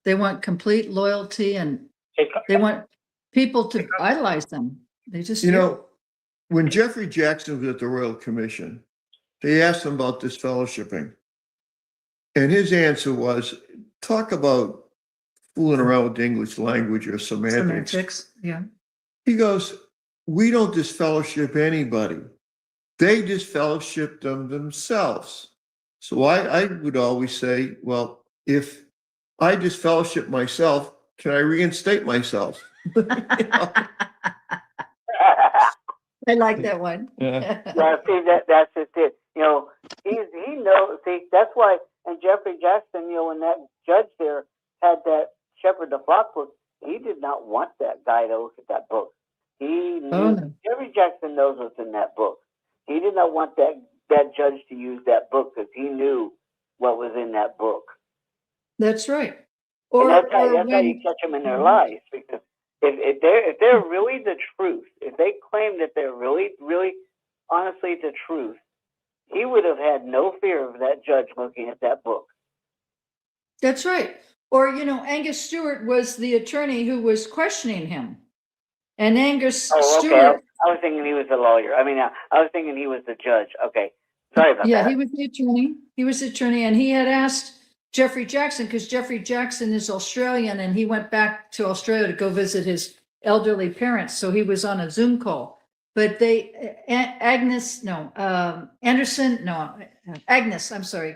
They want complete loyalty and Hey, they want people to idolize them. They just, You know, when Jeffrey Jackson was at the Royal Commission, they asked him about this fellowshipping. And his answer was, talk about fooling around with the English language or semantics. Yeah. He goes, we don't disfellowship anybody. They disfellowship them themselves. So I would always say, well, if I disfellowship myself, can I reinstate myself? You know? I like that one. Yeah. yeah, see that's just it. He knows. See, that's why. And Jeffrey Jackson, when that judge there had that Shepherd the Flock book, he did not want that guy to look at that book. He knew. No. Jeffrey Jackson knows what's in that book. He did not want that judge to use that book because he knew what was in that book. That's right. And that's how you catch them in their lies. Because if they're really the truth, if they claim that they're really, really, honestly the truth, he would have had no fear of that judge looking at that book. That's right. Or, Angus Stewart was the attorney who was questioning him. And Angus Stewart. I was thinking he was the lawyer. I was thinking he was the judge. Okay. Sorry about that. Yeah, he was the attorney. He was the attorney, and he had asked Jeffrey Jackson, because Jeffrey Jackson is Australian, and he went back to Australia to go visit his elderly parents. So he was on a Zoom call. But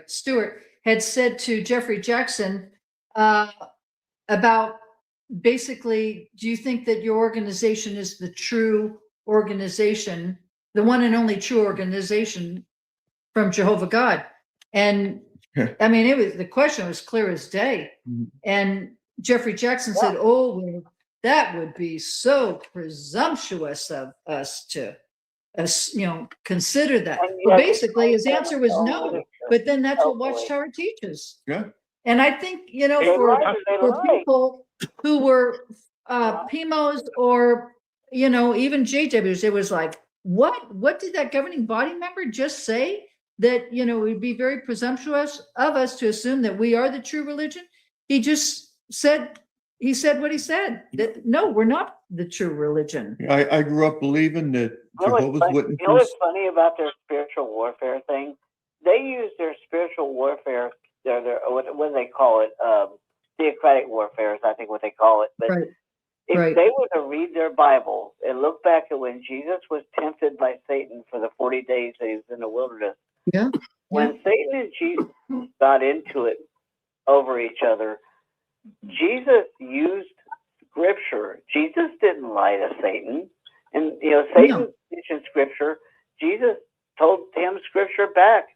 Stewart had said to Jeffrey Jackson about basically, do you think that your organization is the true organization, the one and only true organization from Jehovah God? And I mean, the question was clear as day. And Jeffrey Jackson said, "Oh, well, that would be so presumptuous of us to, consider that." Well, basically, his answer was no. But then that's what Watchtower teaches. Yeah. And I think, for people who were PMOs or, even JWs, it was like, what did that governing body member just say? That, it would be very presumptuous of us to assume that we are the true religion. He just said he said what he said. That, no, we're not the true religion. I grew up believing that You know what's Jehovah's funny- Witnesses. You know what's funny about their spiritual warfare thing? They use their spiritual warfare, what do they call it? Theocratic warfare is I think what they call it. But Right. if Right. they were to read their Bible and look back at when Jesus was tempted by Satan for the 40 days that he was in the wilderness, Yeah. when Satan and Jesus got into it over each other, Jesus used scripture. Jesus didn't lie to Satan. And, Satan mentioned scripture. Jesus told him scripture back.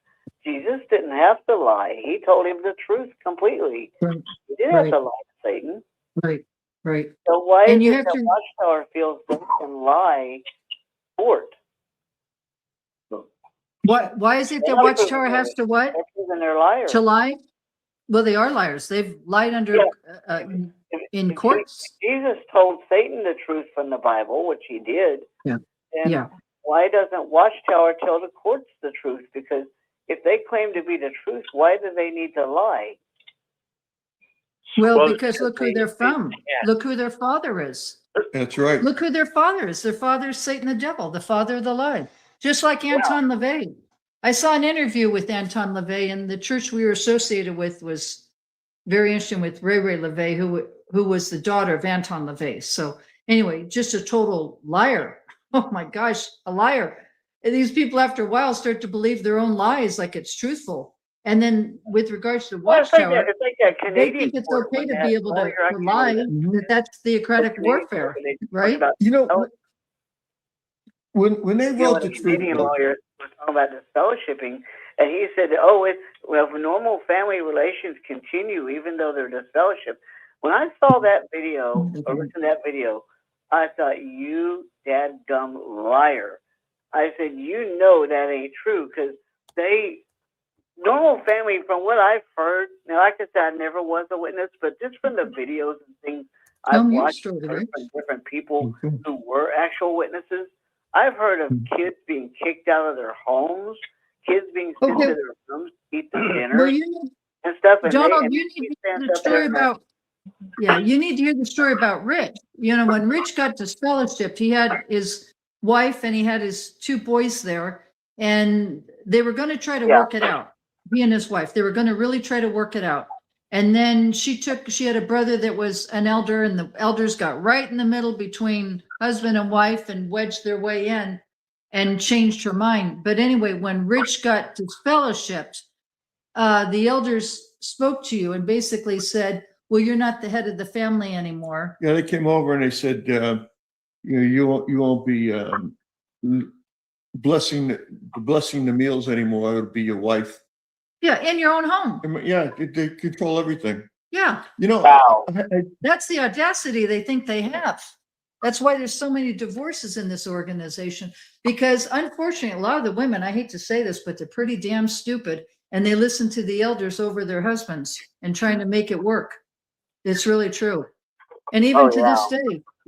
Jesus didn't have to lie. He told him the truth completely. Right. He didn't have to lie to Satan. Right. Right. So why And is you it have that to- Watchtower feels they can lie court? Why is it that They're not Watchtower proving has to what? They're proving they're liars. To lie? Well, they are liars. They've lied under in If courts. Jesus told Satan the truth from the Bible, which he did. Yeah. Then Yeah. why doesn't Watchtower tell the courts the truth? Because if they claim to be the truth, why do they need to lie? Well, Well, because look who they're from. yeah. Look who their father is. That's right. Look who their father is. Their father is Satan the devil, the father of the lie. Just like Anton LaVey. I saw an interview with Anton LaVey, and the church we were associated with was very interesting with Ray LaVey, who was the daughter of Anton LaVey. So anyway, just a total liar. Oh my gosh, a liar. And these people after a while start to believe their own lies like it's truthful. And then with regards to Well, it's like Watchtower, that, it's like that they Canadian think it's court okay when to that be able to lawyer lie, actually- that that's theocratic Canadian warfare, court when they talk right? about- You know, Oh, when they you know, wrote the the truth Canadian book, lawyer was talking about disfellowshipping, and he said, if normal family relations continue even though they're disfellowship. When I saw that video or listened to that video, I thought, you dadgum liar. I said, that ain't true, because normal family, from what I've heard, now like I said, I never was a witness, but just from the videos and things I've your watched story, from right? different people Okay. who were actual witnesses, I've heard of kids being kicked out of their homes, kids being sent Okay. to their rooms to eat the Well, dinners you and stuff. And Donald, and you he need to stands hear the up there story and about, you need to hear the story about Rich. When Rich got disfellowshipped, he had his wife and he had his two boys there, and they were going to try to Yeah. work it out. He and his wife, they were going to really try to work it out. And then she had a brother that was an elder, and the elders got right in the middle between husband and wife and wedged their way in and changed her mind. But anyway, when Rich got disfellowshipped, the elders spoke to you and basically said, well, you're not the head of the family anymore. yeah, they came over and they said, you won't be blessing the meals anymore. It'll be your wife. Yeah, in your own home. Yeah, they control everything. Yeah, Wow. that's the audacity they think they have. That's why there's so many divorces in this organization, because unfortunately, a lot of the women, I hate to say this, but they're pretty damn stupid, and they listen to the elders over their husbands and trying to make it work. It's really true. And even to this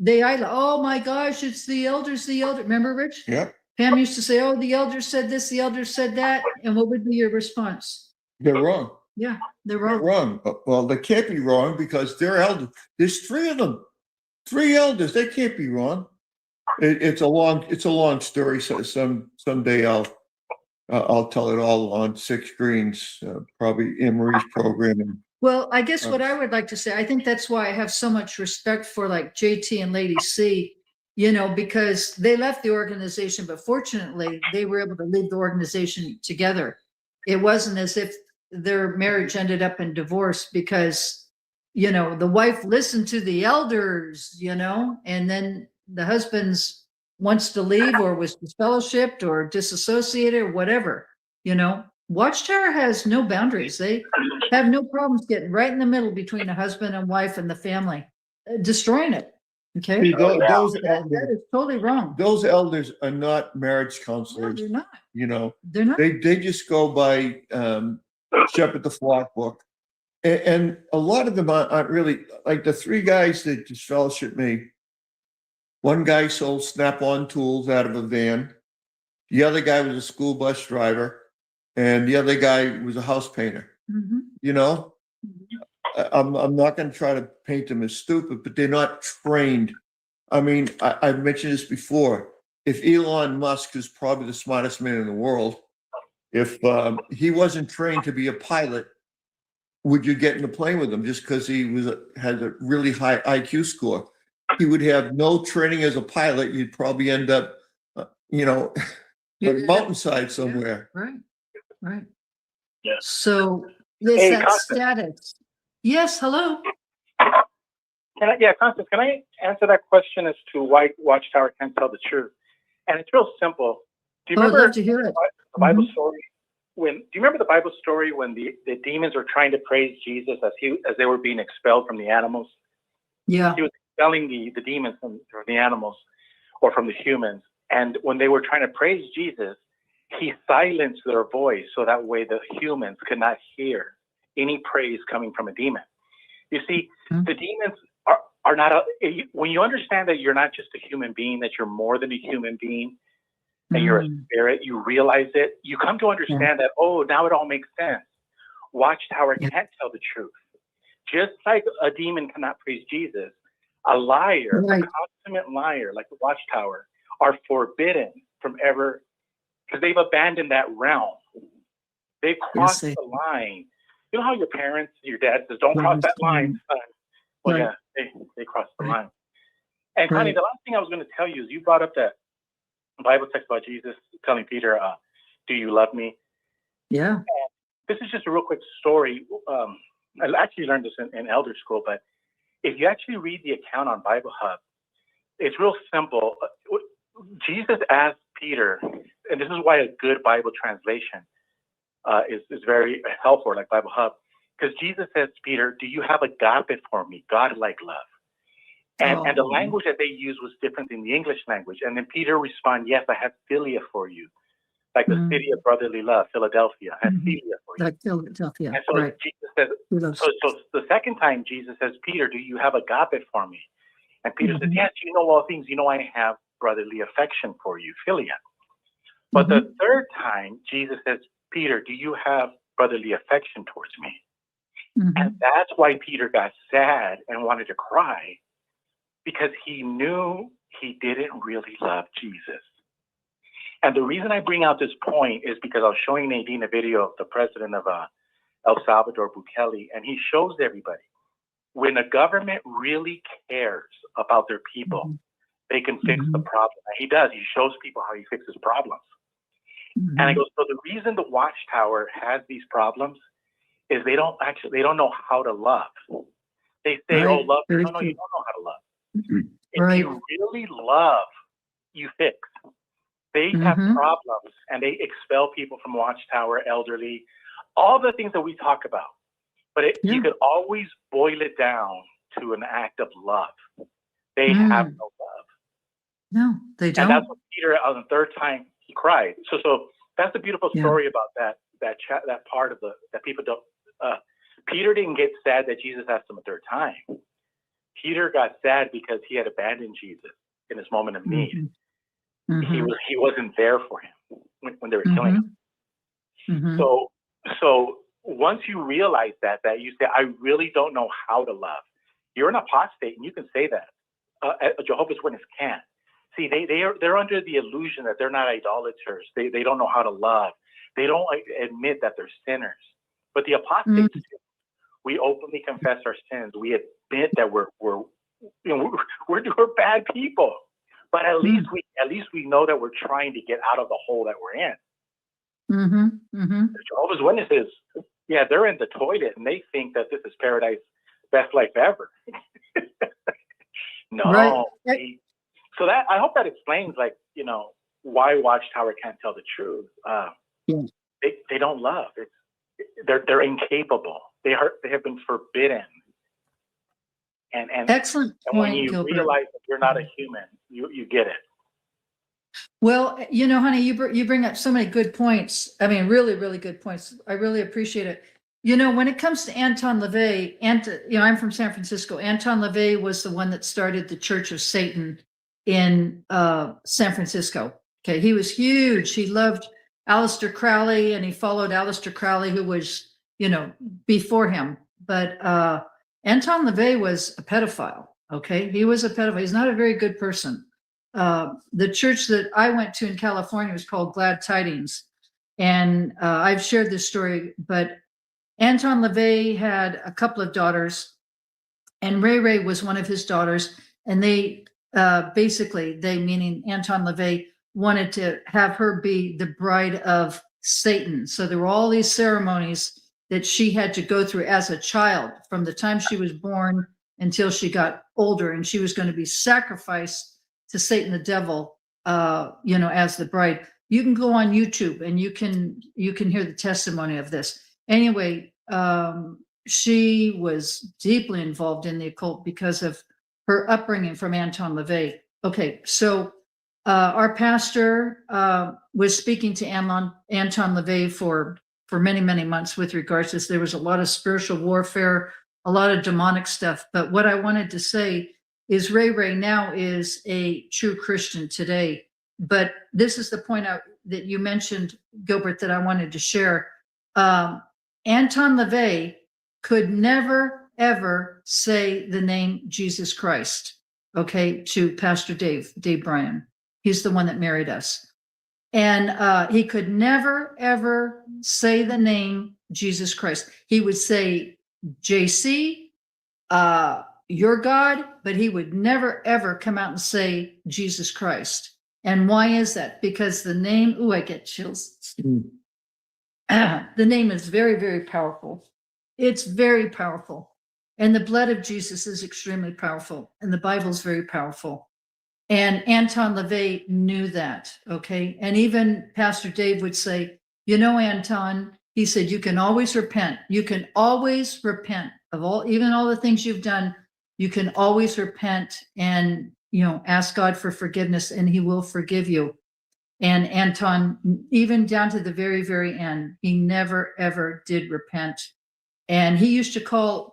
day, oh my gosh, it's the elders, Remember, Rich? Yeah, Pam used to say, oh, the elders said this, the elders said that. And what would be your response? they're wrong. Yeah, they're They're wrong. wrong. Well, they can't be wrong because they're elders. There's three of them. 3 elders. They can't be wrong. It's a long story. So someday I'll tell it all on 6 Greens, probably Anne Marie's program. Well, I guess what I would like to say, I think that's why I have so much respect for like JT and Lady C, because they left the organization, but fortunately they were able to leave the organization together. It wasn't as if their marriage ended up in divorce because, the wife listened to the elders, and then the husband's wants to leave or was disfellowshipped or disassociated or whatever, Watchtower has no boundaries. They have no problems getting right in the middle between a husband and wife and the family, destroying it. Okay. See, those That is totally wrong. those elders are not marriage No, counselors. they're not. They're They're not. They just go by Shepherd the Flock book. And a lot of them aren't really, like the 3 guys that just fellowship me. One guy sold Snap-on tools out of a van. The other guy was a school bus driver. And the other guy was a house painter. Mhm. I'm not going to try to paint them as stupid, but they're not trained. I mean, I've mentioned this before. If Elon Musk is probably the smartest man in the world, if he wasn't trained to be a pilot, would you get in a plane with him just because he had a really high IQ score? He would have no training as a pilot. You'd probably end up, you know, on a mountainside somewhere. Right, right. Yeah. So there's Hey, that Constance. status. Yes, hello. Constance, can I answer that question as to why Watchtower can't tell the truth? And it's real simple. Do you I'd remember love to hear it. the Bible story? Do you remember the Bible story when the demons were trying to praise Jesus as they were being expelled from the animals? Yeah. He was expelling the demons from the animals or from the humans. And when they were trying to praise Jesus, he silenced their voice so that way the humans could not hear any praise coming from a demon. You see, the demons are not when you understand that you're not just a human being, that you're more than a human being, and you're a spirit, you realize it, you come to understand that, oh, now it all makes sense. Watchtower can't tell the truth. Just like a demon cannot praise Jesus, a liar, a consummate liar like the Watchtower, are forbidden from ever, because they've abandoned that realm. They've crossed the line. You know how your parents, your dad says, don't cross that line, son. Well, yeah, they crossed the line. And Connie, the last thing I was going to tell you is you brought up that Bible text about Jesus telling Peter, do you love me? Yeah. And this is just a real quick story. I actually learned this in elder school, but if you actually read the account on Bible Hub, it's real simple. Jesus asked Peter, and this is why a good Bible translation is very helpful, like Bible Hub, because Jesus says to Peter, do you have agape for me, God-like love? And the language that they used was different than the English language. And then Peter responded, yes, I have philia for you, like the city of brotherly love, Philadelphia. I have philia for you. Like Philadelphia. And so Jesus says, so the second time Jesus says, Peter, do you have agape for me? And Peter says, yes, you know all things. You know I have brotherly affection for you, philia. But the third time, Jesus says, Peter, do you have brotherly affection towards me? And that's why Peter got sad and wanted to cry, because he knew he didn't really love Jesus. And the reason I bring out this point is because I was showing Nadine a video of the president of El Salvador, Bukele, and he shows everybody, when a government really cares about their people, they can fix the problem. And he does. He shows people how he fixes problems. And I go, so the reason the Watchtower has these problems is they don't know how to love. They say, oh, love. No, you don't know how to love. If you really love, you fix. They have problems and they expel people from Watchtower, elderly, all the things that we talk about. But you could always boil it down to an act of love. They have no love. No, they don't. And that's what Peter, on the third time, he cried. So that's the beautiful story about that part of that people don't. Peter didn't get sad that Jesus asked him a third time. Peter got sad because he had abandoned Jesus in his moment of need. He wasn't there for him when they were killing him. So once you realize that you say, I really don't know how to love. You're an apostate, and you can say that. A Jehovah's Witness can't. See, they're under the illusion that they're not idolaters. They don't know how to love. They don't admit that they're sinners. But the apostates, we openly confess our sins. We admit that we're bad people. But at least we know that we're trying to get out of the hole that we're in. The Jehovah's Witnesses, they're in the toilet and they think that this is paradise, best life ever. No. So that, I hope that explains, why Watchtower can't tell the truth. They don't love. They're incapable. They have been forbidden. And excellent and point, when you Gilbert. realize that you're not a human, you get it. Well, honey, you bring up so many good points. I mean, really, really good points. I really appreciate it. When it comes to Anton LaVey, I'm from San Francisco. Anton LaVey was the one that started the Church of Satan in San Francisco. Okay, he was huge. He loved Aleister Crowley, and he followed Aleister Crowley, who was, before him. but Anton LaVey was a pedophile. Okay, he was a pedophile. He's not a very good person. The church that I went to in California was called Glad Tidings, and I've shared this story. But Anton LaVey had a couple of daughters, and Ray Ray was one of his daughters, and they basically, they meaning Anton LaVey, wanted to have her be the bride of Satan. So there were all these ceremonies that she had to go through as a child from the time she was born until she got older, and she was going to be sacrificed to Satan the devil, as the bride. You can go on YouTube and you can hear the testimony of this. Anyway, she was deeply involved in the occult because of her upbringing from Anton LaVey. Okay, so our pastor was speaking to Anton LaVey for many, many months with regards to this. There was a lot of spiritual warfare, a lot of demonic stuff. But what I wanted to say is Ray Ray now is a true Christian today. But this is the point out that you mentioned, Gilbert, that I wanted to share. Anton LaVey could never, ever say the name Jesus Christ, okay, to Pastor Dave Bryan. He's the one that married us. And he could never, ever say the name Jesus Christ. He would say, JC, your God, but he would never, ever come out and say Jesus Christ. And why is that? Because the name, I get chills. The name is very, very powerful. It's very powerful. And the blood of Jesus is extremely powerful. And the Bible is very powerful. And Anton LaVey knew that, okay? And even Pastor Dave would say, Anton, he said, you can always repent. You can always repent of even all the things you've done. You can always repent and, ask God for forgiveness, and he will forgive you. And Anton, even down to the very, very end, he never, ever did repent. And he used to call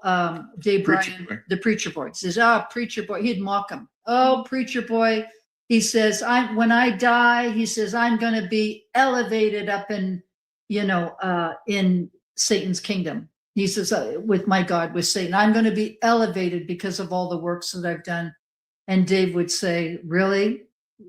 Dave Bryan the preacher boy. He says, preacher boy. He'd mock him. Oh, preacher boy. He says, when I die, he says, I'm going to be elevated up in Satan's kingdom. He says, with my God, with Satan, I'm going to be elevated because of all the works that I've done. And Dave would say, really?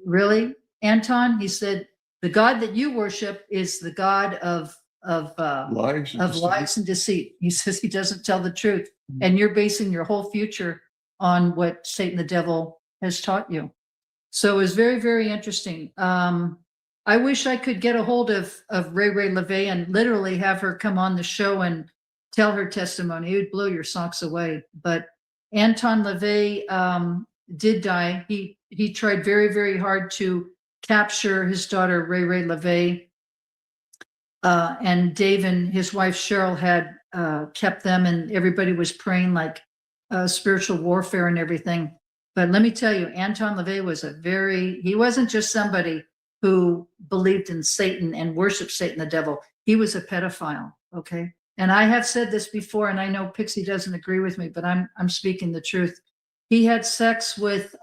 Really, Anton? He said, the God that you worship is the God of lies and deceit. He says he doesn't tell the truth. And you're basing your whole future on what Satan the devil has taught you. So it was very, very interesting. I wish I could get a hold of Ray Ray LaVey and literally have her come on the show and tell her testimony. It would blow your socks away. But Anton LaVey did die. He tried very, very hard to capture his daughter, Ray Ray LaVey. And Dave and his wife, Cheryl, had kept them, and everybody was praying like spiritual warfare and everything. But let me tell you, Anton LaVey was he wasn't just somebody who believed in Satan and worshiped Satan the devil. He was a pedophile, okay? And I have said this before, and I know Pixie doesn't agree with me, but I'm speaking the truth. He had sex with,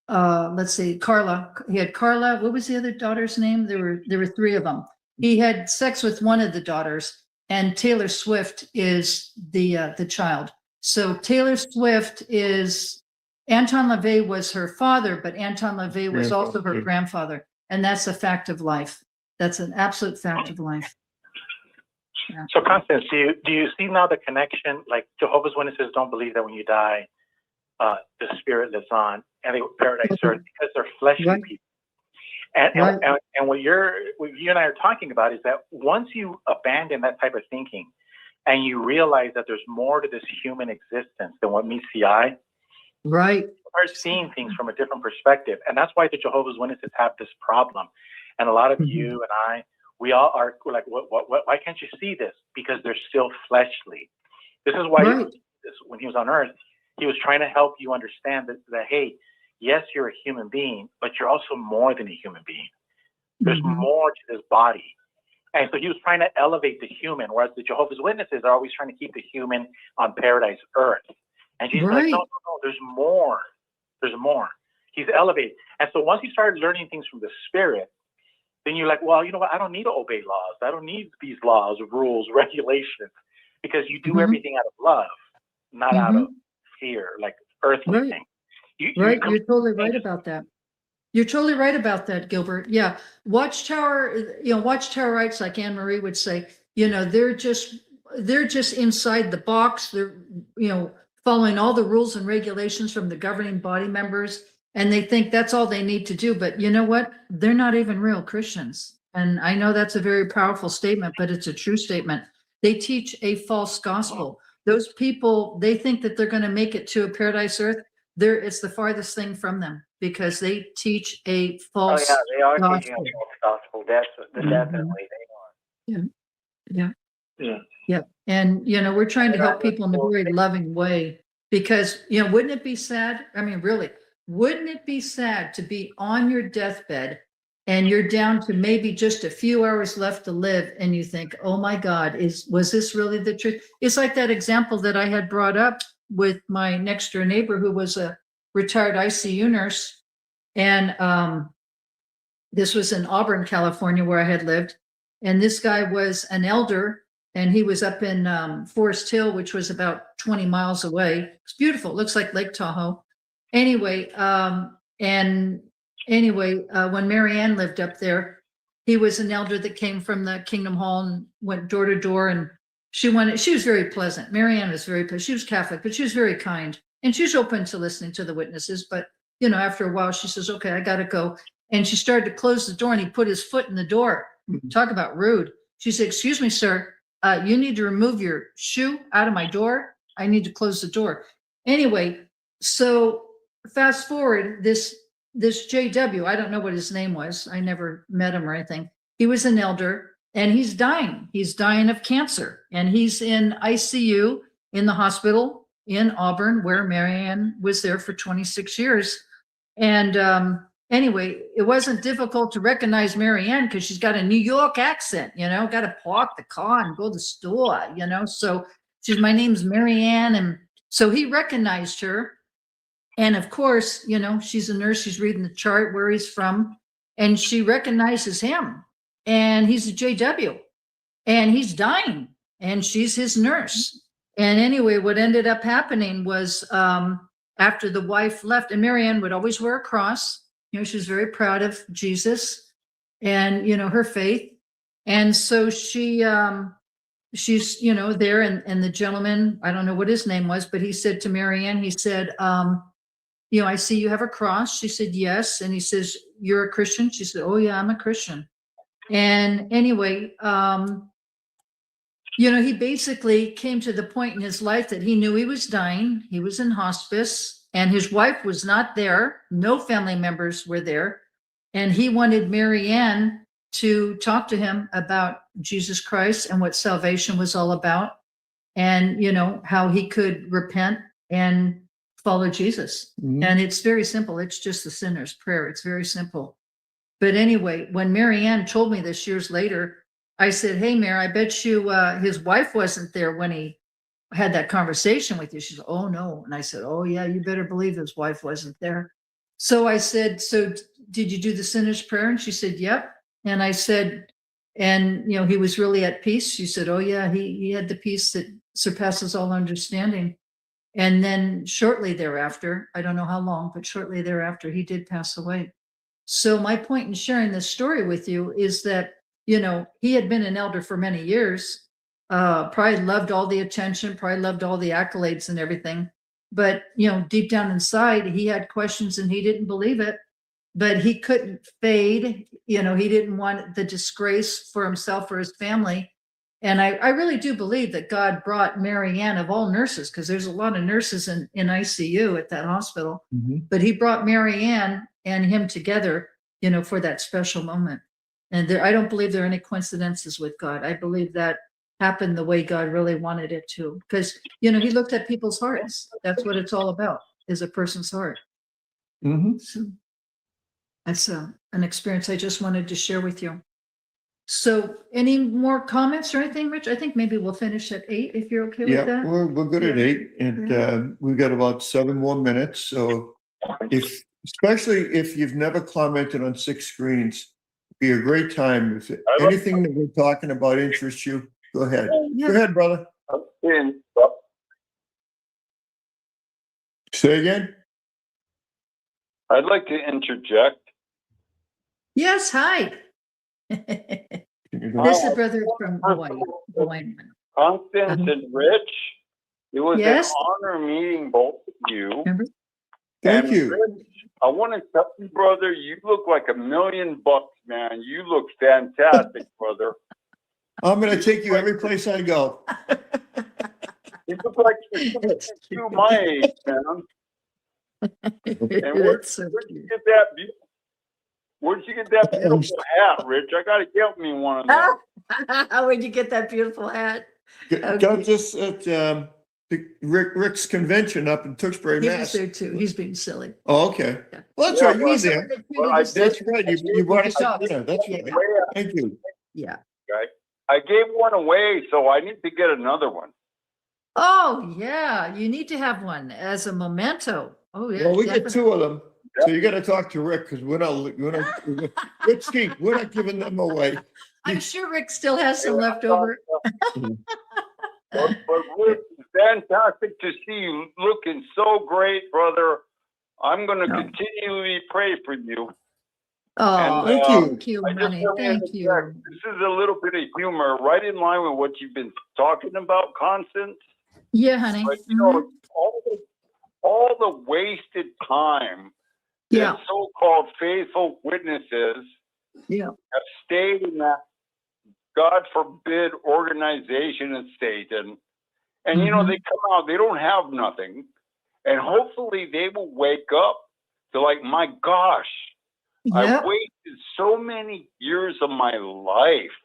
let's see, Carla. He had Carla. What was the other daughter's name? There were three of them. He had sex with one of the daughters, and Taylor Swift is the child. So Taylor Swift is, Anton LaVey was her father, but Anton LaVey was also her grandfather. And that's a fact of life. That's an absolute fact of life. Yeah. So Constance, do you see now the connection? Like Jehovah's Witnesses don't believe that when you die, the spirit lives on, and they paradise earth because they're fleshly people. And what you and I are talking about is that once you abandon that type of thinking and you realize that there's more to this human existence than what meets the eye, right? You start seeing things from a different perspective. And that's why the Jehovah's Witnesses have this problem. And a lot of you and I, we all are like, why can't you see this? Because they're still fleshly. This is why when he was on earth, he was trying to help you understand that hey, yes, you're a human being, but you're also more than a human being. There's more to this body. And so he was trying to elevate the human, whereas the Jehovah's Witnesses are always trying to keep the human on paradise earth. And Jesus is like, no, there's more. There's more. He's elevated. And so once you start learning things from the spirit, then you're like, well, you know what? I don't need to obey laws. I don't need these laws, rules, regulations. because you do Mhm. everything out of love, not out of fear, like earthly Right. things. Right. You're totally right about that. You're totally right about that, Gilbert. Yeah. Watchtower, Watchtowerites, like Anne Marie would say, they're just inside the box. They're, following all the rules and regulations from the governing body members. And they think that's all they need to do. But you know what? They're not even real Christians. And I know that's a very powerful statement, but it's a true statement. They teach a false gospel. Those people, they think that they're going to make it to a paradise earth. It's the farthest thing from them because they teach a Oh false yeah, they are teaching a gospel. false gospel. Definitely they are. Yeah. And, we're trying to help people in a very loving way because, wouldn't it be sad? I mean, really, wouldn't it be sad to be on your deathbed and you're down to maybe just a few hours left to live and you think, oh my God, was this really the truth? It's like that example that I had brought up with my next door neighbor who was a retired ICU nurse. And this was in Auburn, California, where I had lived. And this guy was an elder and he was up in Forest Hill, which was about 20 miles away. It's beautiful. It looks like Lake Tahoe. Anyway, when Mary Ann lived up there, he was an elder that came from the Kingdom Hall and went door to door. And she was very pleasant. Mary Ann was very pleasant. She was Catholic, but she was very kind. And she was open to listening to the witnesses. But, after a while, she says, okay, I got to go. And she started to close the door and he put his foot in the door. Talk about rude. She said, excuse me, sir, you need to remove your shoe out of my door. I need to close the door. Anyway, so fast forward, this JW, I don't know what his name was. I never met him or anything. He was an elder and he's dying. He's dying of cancer and he's in ICU in the hospital in Auburn where Mary Ann was there for 26 years. And anyway, it wasn't difficult to recognize Mary Ann because she's got a New York accent, got to park the car and go to the store, So my name's Mary Ann. And so he recognized her. And of course, she's a nurse. She's reading the chart where he's from. And she recognizes him. And he's a JW. And he's dying. And she's his nurse. And anyway, what ended up happening was after the wife left, and Mary Ann would always wear a cross. She was very proud of Jesus and, her faith. And so she's, there and the gentleman, I don't know what his name was, but he said to Mary Ann, he said, I see you have a cross. She said, yes. And he says, you're a Christian? She said, oh yeah, I'm a Christian. And anyway, he basically came to the point in his life that he knew he was dying. He was in hospice and his wife was not there. No family members were there. And he wanted Mary Ann to talk to him about Jesus Christ and what salvation was all about and, how he could repent and follow Jesus. Mm-hmm. And it's very simple. It's just the sinner's prayer. It's very simple. But anyway, when Mary Ann told me this years later, I said, hey, Mary, I bet you his wife wasn't there when he had that conversation with you. She said, oh, no. And I said, oh, yeah, you better believe his wife wasn't there. So I said, so did you do the sinner's prayer? And she said, yep. And I said, and, he was really at peace. She said, oh, yeah, he had the peace that surpasses all understanding. And then shortly thereafter, I don't know how long, but shortly thereafter, he did pass away. So my point in sharing this story with you is that, he had been an elder for many years, probably loved all the attention, probably loved all the accolades and everything. But, deep down inside, he had questions and he didn't believe it, but he couldn't fade. He didn't want the disgrace for himself or his family. And I really do believe that God brought Mary Ann of all nurses, because there's a lot of nurses in ICU at that hospital, but he brought Mary Ann and him together, for that special moment. And I don't believe there are any coincidences with God. I believe that happened the way God really wanted it to, because, he looked at people's hearts. That's what it's all about, is a person's heart. Mm-hmm. So that's an experience I just wanted to share with you. So any more comments or anything, Rich? I think maybe we'll finish at 8 if you're okay with that. We're good at 8 and we've got about 7 more minutes. So especially if you've never commented on 6 screens, be a great time. If anything that we're talking about interests you, go ahead. Go ahead, brother. in. Say again? I'd like to interject. Yes, hi. This is brother from Hawaii. Hawaiian. Constance and Rich, it was Yes. an honor meeting both of you. Remember? Thank And you. Rich, I want to tell you, brother, you look like $1 million, man. You look fantastic, brother. I'm going to take you every place I go. You look like you're my age, man. And That's so where'd you cute. get that Where'd you get that beautiful hat, Rich? I got to get me one of those. Where'd you get that beautiful hat? Got this at the Rick's convention up in Tewksbury, He was Mass. there too. He's being silly. Oh, okay. Yeah. Well, that's Yeah, right. You were well, there. Well, That's right. You brought us up. Yeah, that's Yeah. right. Thank you. Yeah. I gave one away, so I need to get another one. Oh, yeah. You need to have one as a memento. Oh, yeah. Well, we get definitely. 2 of them. So you got to talk to Rick because we're not Steve, we're not giving them away. I'm sure Rick still has some left over. But Rick, it's fantastic to see you looking so great, brother. I'm going to Oh. continually pray for you. Oh, And, thank you, I just honey. want to Thank interject. you. This is a little bit of humor, right in line with what you've been talking about, Constance. Yeah, honey. But you Mhm. know, all the wasted time Yeah. that so-called faithful witnesses Yeah. have stayed in that, God forbid, organization of Satan. And, you know, Mhm. they come out, they don't have nothing. And hopefully they will wake up to like, my gosh, I Yep. wasted so many years of my life.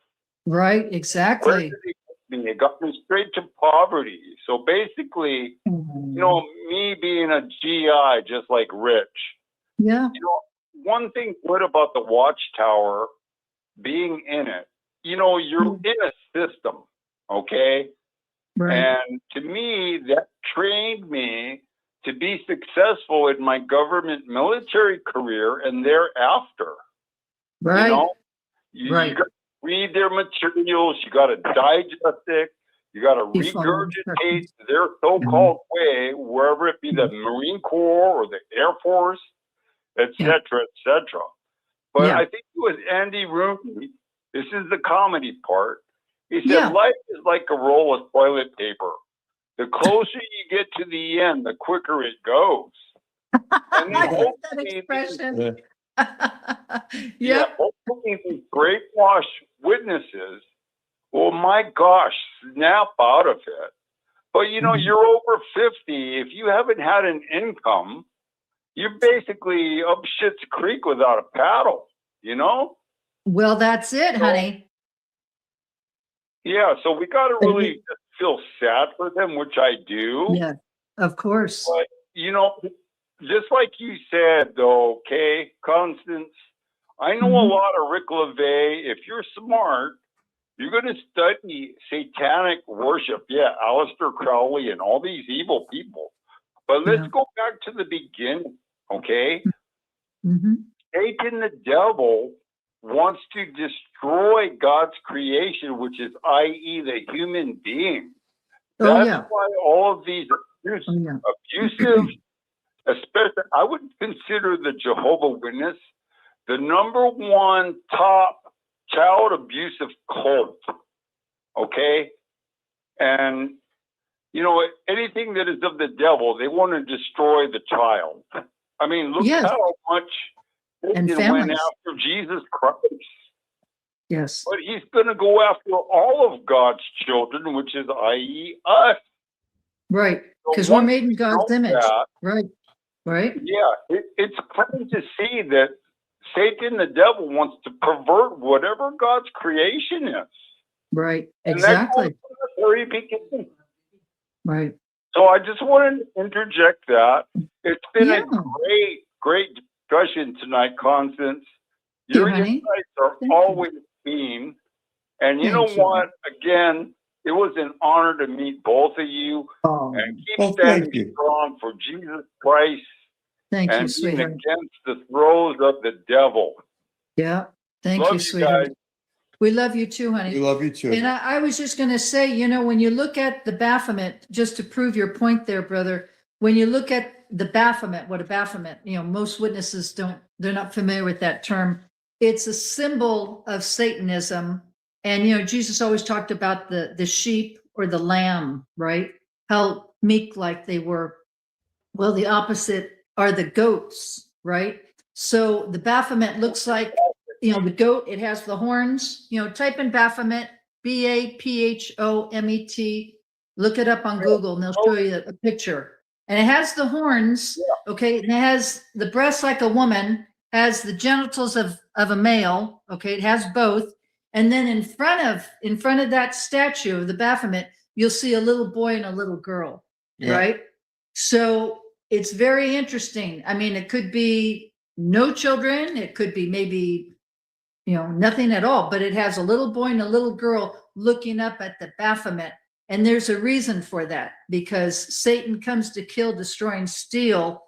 Right. Where Exactly. did it get me? It got me straight to poverty. So basically, Mhm. you know, me being a GI, just like Rich, Yeah. you know, one thing good about the Watchtower, being in it, you know, you're in a system, okay? Right. And to me, that trained me to be successful in my government military career and thereafter. Right. You know, you Right. got to read their materials, you got to digest it, you got to You follow regurgitate their so-called way, wherever it be the Marine Corps or the Air Force, et cetera, et cetera. But Yeah. I think it was Andy Rooney. This is the comedy part. He said, Yeah. life is like a roll of toilet paper. The closer you get to the end, the quicker it goes. And I then like that hopefully, expression. yeah, hopefully these brainwashed witnesses, well, my gosh, snap out of it. But you know, you're over 50. If you haven't had an income, you're basically up shit's creek without a paddle, you know? Well, that's it, honey. Yeah, so we got to really just feel sad for them, which I do. Yeah, of course. But, you know, just like you said, though, okay, Constance, I know a lot of Rick LeVay. If you're smart, you're going to study satanic worship. Yeah, Aleister Crowley and all these evil people. But let's go back to the beginning, okay? Satan, the devil, wants to destroy God's creation, which is, i.e., the human being. That's why all of these abusive, especially, I would consider the Jehovah's Witness the #1 top child abusive cult. Okay? And, you know, anything that is of the devil, they want to destroy the child. I mean, look how much Satan went after Jesus Christ. Yes. But he's going to go after all of God's children, which is, i.e., us. Right. So Because we're once made in you God's know image. that, Right. Right. Yeah, it's plain to see that Satan, the devil, wants to pervert whatever God's creation is. Right. And Exactly. that goes from the very beginning. Right. So I just wanted to interject that. It's been a great discussion tonight, Constance. Your insights are always keen. And you know what? Again, it was an honor to meet both of you. And keep standing strong for Jesus Christ. Thank you, and being sweetheart. against the throes of the devil. Yeah. Thank Love you, you sweetheart. guys. We love you too, honey. We love you too. And I was just going to say, you know, when you look at the Baphomet, just to prove your point there, brother, when you look at the Baphomet, what a Baphomet, you know, most witnesses they're not familiar with that term. It's a symbol of Satanism. And, you know, Jesus always talked about the sheep or the lamb, right? How meek like they were. Well, the opposite are the goats, right? So the Baphomet looks like, you know, the goat, it has the horns, you know, type in Baphomet, Baphomet. Look it up on Google and they'll show you a picture. And it has the horns, okay, and it has the breast like a woman, has the genitals of a male, okay, it has both. And then in front of that statue of the Baphomet, you'll see a little boy and a little girl, right? So it's very interesting. I mean, it could be no children, it could be maybe, you know, nothing at all, but it has a little boy and a little girl looking up at the Baphomet. And there's a reason for that, because Satan comes to kill, destroy, and steal.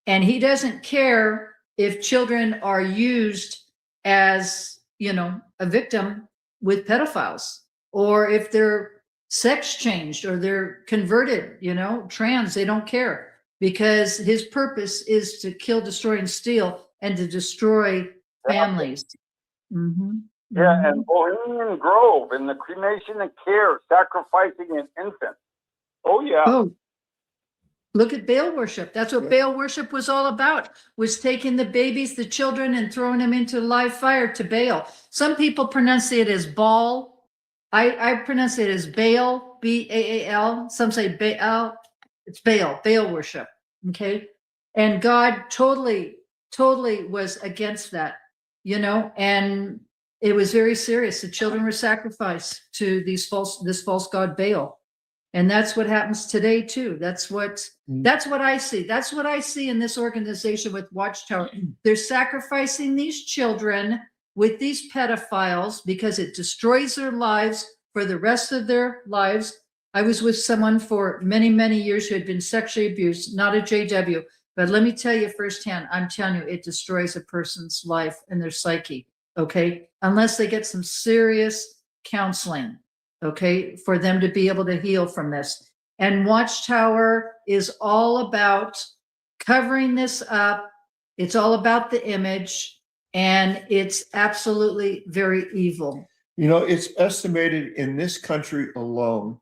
And he doesn't care if children are used as, you know, a victim with pedophiles, or if they're sex changed or they're converted, you know, trans, they don't care, because his purpose is to kill, destroy, and steal, and to destroy families. Mm-hmm. Yeah, and Bohemian Grove and the cremation of care, sacrificing an infant. Oh, yeah. Oh, look at Baal worship. That's what Baal worship was all about, was taking the babies, the children, and throwing them into live fire to Baal. Some people pronounce it as Baal. I pronounce it as Baal, B-A-A-L. Some say Baal. It's Baal worship. Okay. And God totally was against that, you know, and it was very serious. The children were sacrificed to this false god Baal. And that's what happens today too. That's what I see. That's what I see in this organization with Watchtower. They're sacrificing these children with these pedophiles because it destroys their lives for the rest of their lives. I was with someone for many, many years who had been sexually abused, not a JW, but let me tell you firsthand, I'm telling you, it destroys a person's life and their psyche. Okay, unless they get some serious counseling, okay, for them to be able to heal from this. And Watchtower is all about covering this up. It's all about the image, and it's absolutely very evil. You know, it's estimated in this country alone,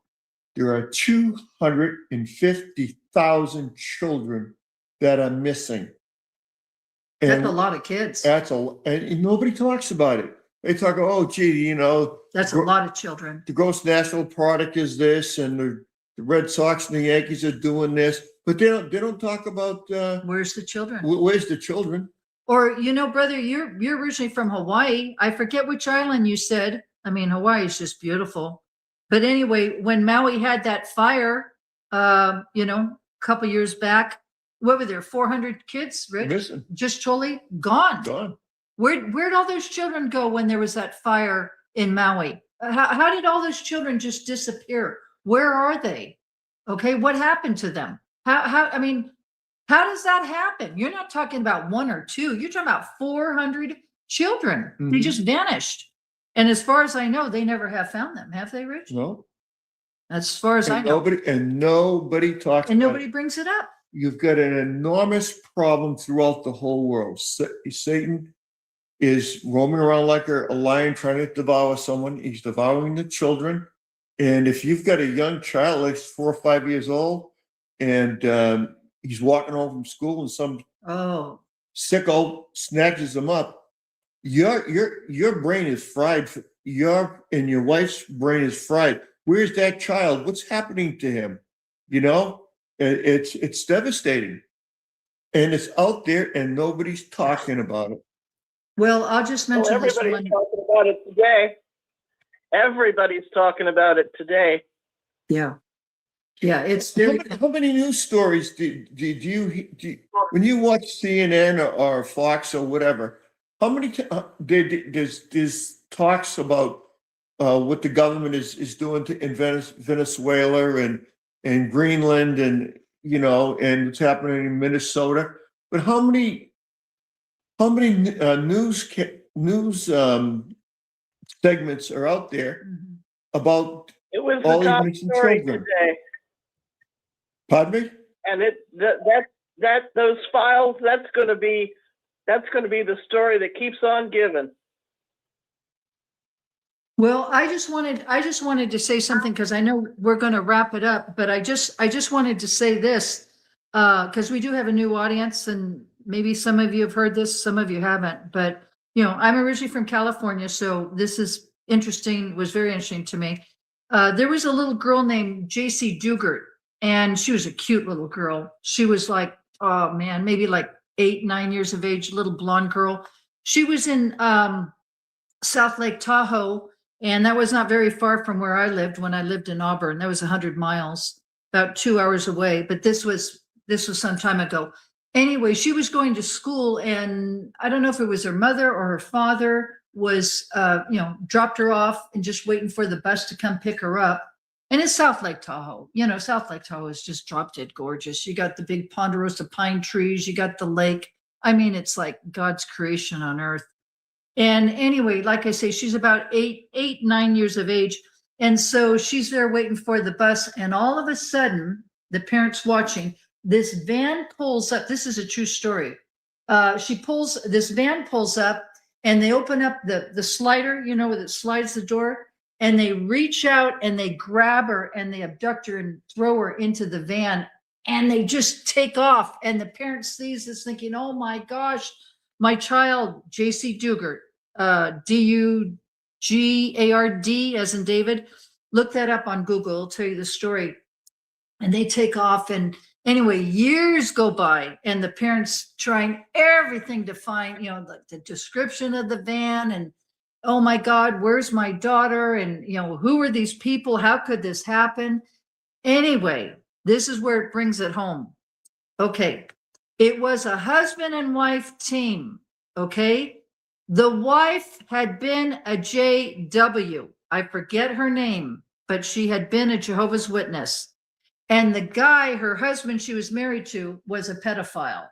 there are 250,000 children that are missing. That's a lot of kids. And nobody talks about it. They talk, oh, gee, you know. That's a lot of children. The gross national product is this, and the Red Sox and the Yankees are doing this, but they don't talk about where's the children? Where's the children? Or, you know, brother, you're originally from Hawaii. I forget which island you said. I mean, Hawaii is just beautiful. But anyway, when Maui had that fire, you know, a couple years back, what were there, 400 kids, Rich? Missing. Just totally gone. Gone. Where'd all those children go when there was that fire in Maui? How did all those children just disappear? Where are they? Okay, what happened to them? I mean, how does that happen? You're not talking about one or two. You're talking about 400 children. Mm-hmm. They just vanished. And as far as I know, they never have found them. Have they, Rich? No. As far as I know. Nobody talks about it. And nobody brings it up. You've got an enormous problem throughout the whole world. Satan is roaming around like a lion trying to devour someone. He's devouring the children. And if you've got a young child like 4 or 5 years old, and he's walking home from school and some sicko snatches him up, your brain is fried. And your wife's brain is fried. Where's that child? What's happening to him? You know? It's devastating, and it's out there, and nobody's talking about it. Well, I'll just mention everybody's talking about it today. Everybody's talking about it today. Yeah, it's how many news stories do you when you watch CNN or Fox or whatever? How many there's talks about what the government is doing in Venezuela and Greenland, and you know, and what's happening in Minnesota. But how many news segments are out there Mhm. about It was all the top these missing story children. today. Pardon me? And those files, that's going to be the story that keeps on giving. Well, I just wanted to say something because I know we're going to wrap it up, but I just wanted to say this because we do have a new audience, and maybe some of you have heard this, some of you haven't. But I'm originally from California, so this is interesting. Was very interesting to me. There was a little girl named J.C. Dugert, and she was a cute little girl. She was like, oh man, maybe like 8, 9 years of age, little blonde girl. She was in South Lake Tahoe. And that was not very far from where I lived when I lived in Auburn. That was 100 miles, about 2 hours away. But this was some time ago. Anyway, she was going to school, and I don't know if it was her mother or her father was, dropped her off and just waiting for the bus to come pick her up. And it's South Lake Tahoe. South Lake Tahoe is just drop dead gorgeous. You got the big ponderosa pine trees. You got the lake. I mean, it's like God's creation on earth. And anyway, like I say, she's about 8, 9 years of age. And so she's there waiting for the bus. And all of a sudden, the parents watching, this van pulls up. This is a true story. This van pulls up, and they open up the slider, where it slides the door. And they reach out and they grab her and they abduct her and throw her into the van. And they just take off. And the parent sees this thinking, oh my gosh, my child, J.C. Dugert, Dugard, as in David. Look that up on Google. It'll tell you the story. And they take off. And anyway, years go by, and the parents trying everything to find, the description of the van, and oh my God, where's my daughter? And who are these people? How could this happen? Anyway, this is where it brings it home. Okay. It was a husband and wife team, okay? The wife had been a JW. I forget her name, but she had been a Jehovah's Witness. And the guy, her husband she was married to, was a pedophile.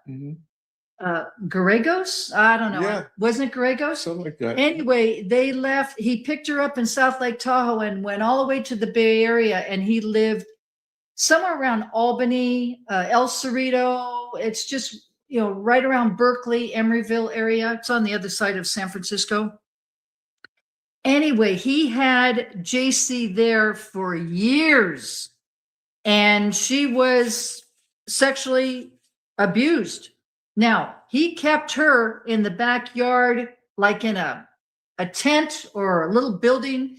Garagos? I don't know. Yeah. Wasn't it Garagos? Something like that. Anyway, they left. He picked her up in South Lake Tahoe and went all the way to the Bay Area, and he lived somewhere around Albany, El Cerrito. It's just, right around Berkeley, Emeryville area. It's on the other side of San Francisco. Anyway, he had JC there for years, and she was sexually abused. Now, he kept her in the backyard, like in a tent or a little building,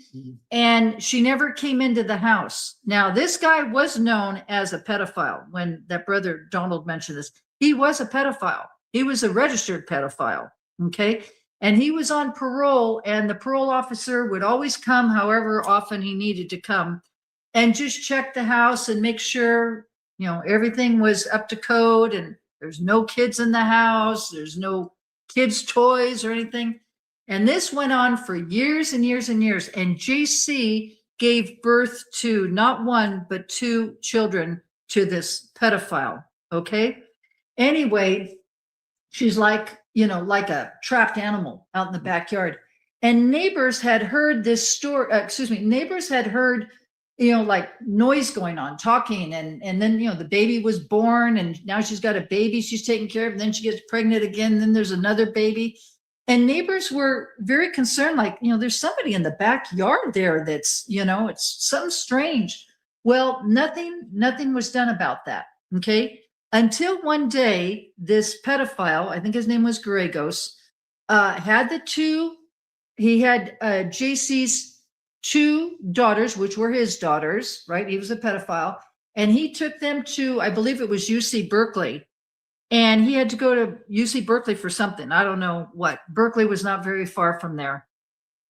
and she never came into the house. Now, this guy was known as a pedophile. When that brother Donald mentioned this, he was a pedophile. He was a registered pedophile, okay? And he was on parole, and the parole officer would always come however often he needed to come and just check the house and make sure, everything was up to code, and there's no kids in the house, there's no kids' toys or anything. And this went on for years and years and years. And JC gave birth to not one, but 2 children to this pedophile. Okay. Anyway, she's like, like a trapped animal out in the backyard. And neighbors had heard this story. Neighbors had heard, like noise going on, talking. And then, the baby was born, and now she's got a baby she's taking care of. And then she gets pregnant again. Then there's another baby. And neighbors were very concerned, like, there's somebody in the backyard there that's, it's something strange. Well, nothing was done about that, okay? Until one day, this pedophile, I think his name was Garagos, had JC's 2 daughters, which were his daughters, right? He was a pedophile. And he took them to, I believe it was UC Berkeley. And he had to go to UC Berkeley for something. I don't know what. Berkeley was not very far from there.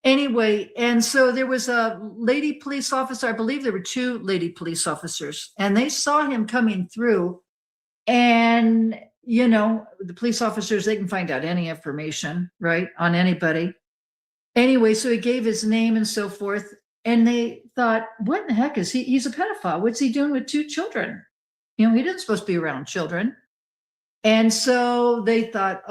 Anyway, and so there was a lady police officer. I believe there were 2 lady police officers. And they saw him coming through. And, the police officers, they can find out any information, right, on anybody. Anyway, so he gave his name and so forth. And they thought, what in the heck is he? He's a pedophile. What's he doing with 2 children? He didn't supposed to be around children. And so they thought,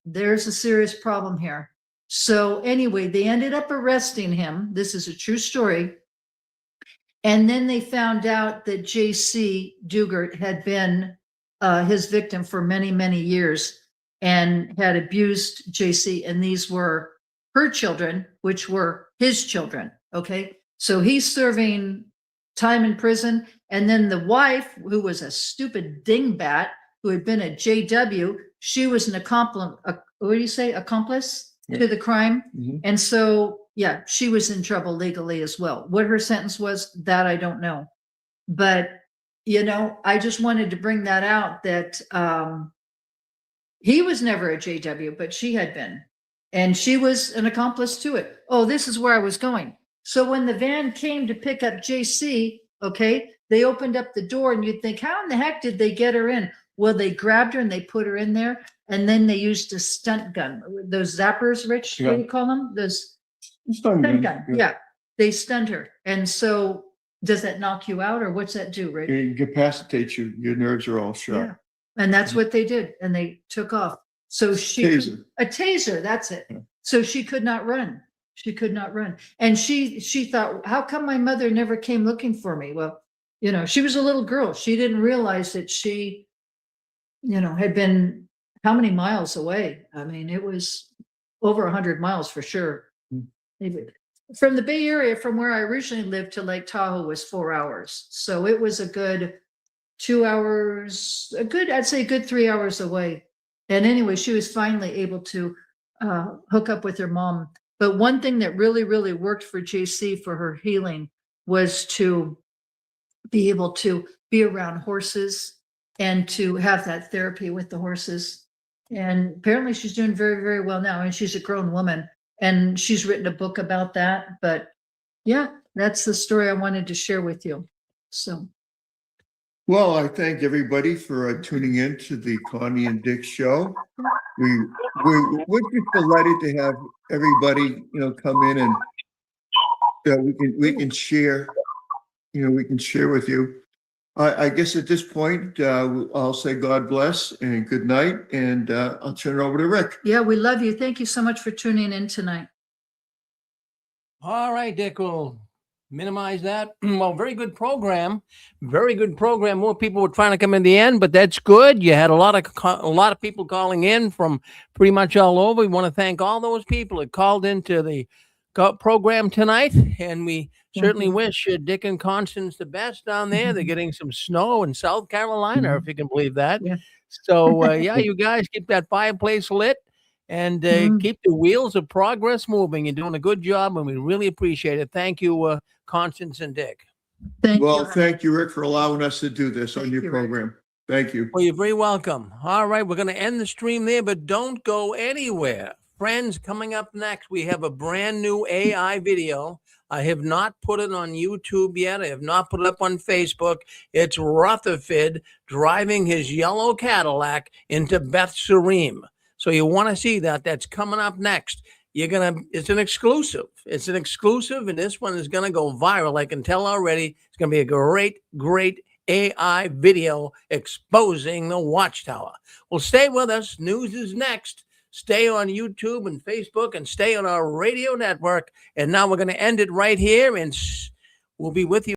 there's a serious problem here. So anyway, they ended up arresting him. This is a true story. And then they found out that J.C. Dugert had been his victim for many, many years and had abused J.C. And these were her children, which were his children. Okay. So he's serving time in prison. And then the wife, who was a stupid dingbat, who had been a JW, she was an accomplice, what do you say, accomplice to the crime. And so, yeah, she was in trouble legally as well. What her sentence was, that I don't know. But, you know, I just wanted to bring that out, that he was never a JW, but she had been. And she was an accomplice to it. Oh, this is where I was going. So when the van came to pick up JC, okay, they opened up the door and you'd think, how in the heck did they get her in? Well, they grabbed her and they put her in there. And then they used a stunt gun. Those zappers, Rich, what do you call them? Those stunt gun. Yeah, they stunned her. And so does that knock you out or what's that do, Rich? It incapacitates you. Your nerves are all shot. Yeah. And that's what they did. And they took off. So she, a taser, that's it. So she could not run. She could not run. And she thought, how come my mother never came looking for me? Well, you know, she was a little girl. She didn't realize that she, you know, had been how many miles away? I mean, it was over 100 miles for sure. From the Bay Area, from where I originally lived to Lake Tahoe was 4 hours. So it was a good 2 hours, I'd say a good 3 hours away. And anyway, she was finally able to hook up with her mom. But one thing that really, really worked for JC for her healing was to be able to be around horses and to have that therapy with the horses. And apparently she's doing very, very well now. And she's a grown woman and she's written a book about that. But yeah, that's the story I wanted to share with you. So. Well, I thank everybody for tuning in to the Connie and Dick show. We're just delighted to have everybody, you know, come in and we can share, you know, we can share with you. I guess at this point, I'll say God bless and good night, and I'll turn it over to Rick. Yeah, we love you. Thank you so much for tuning in tonight. All right, Dick, we'll minimize that. Well, very good program. Very good program. More people were trying to come in the end, but that's good. You had a lot of people calling in from pretty much all over. We want to thank all those people that called into the program tonight, and we certainly wish Dick and Constance the best down there. They're getting some snow in South Carolina, if you can believe that. Yeah. So, yeah, you guys keep that fireplace lit and keep the wheels of progress moving. You're doing a good job, and we really appreciate it. Thank you, Constance and Dick. Thank you, Rick, for allowing us to do this on your program. Thank you. Well, you're very welcome. All right, we're going to end the stream there, but don't go anywhere. Friends, coming up next, we have a brand new AI video. I have not put it on YouTube yet. I have not put it up on Facebook. It's Rutherford driving his yellow Cadillac into Beth Surim. So you want to see that. That's coming up next. It's an exclusive. It's an exclusive, and this one is going to go viral. I can tell already. It's going to be a great, great AI video exposing the Watchtower. Well, stay with us. News is next. Stay on YouTube and Facebook and stay on our radio network. And now we're going to end it right here, and we'll be with you.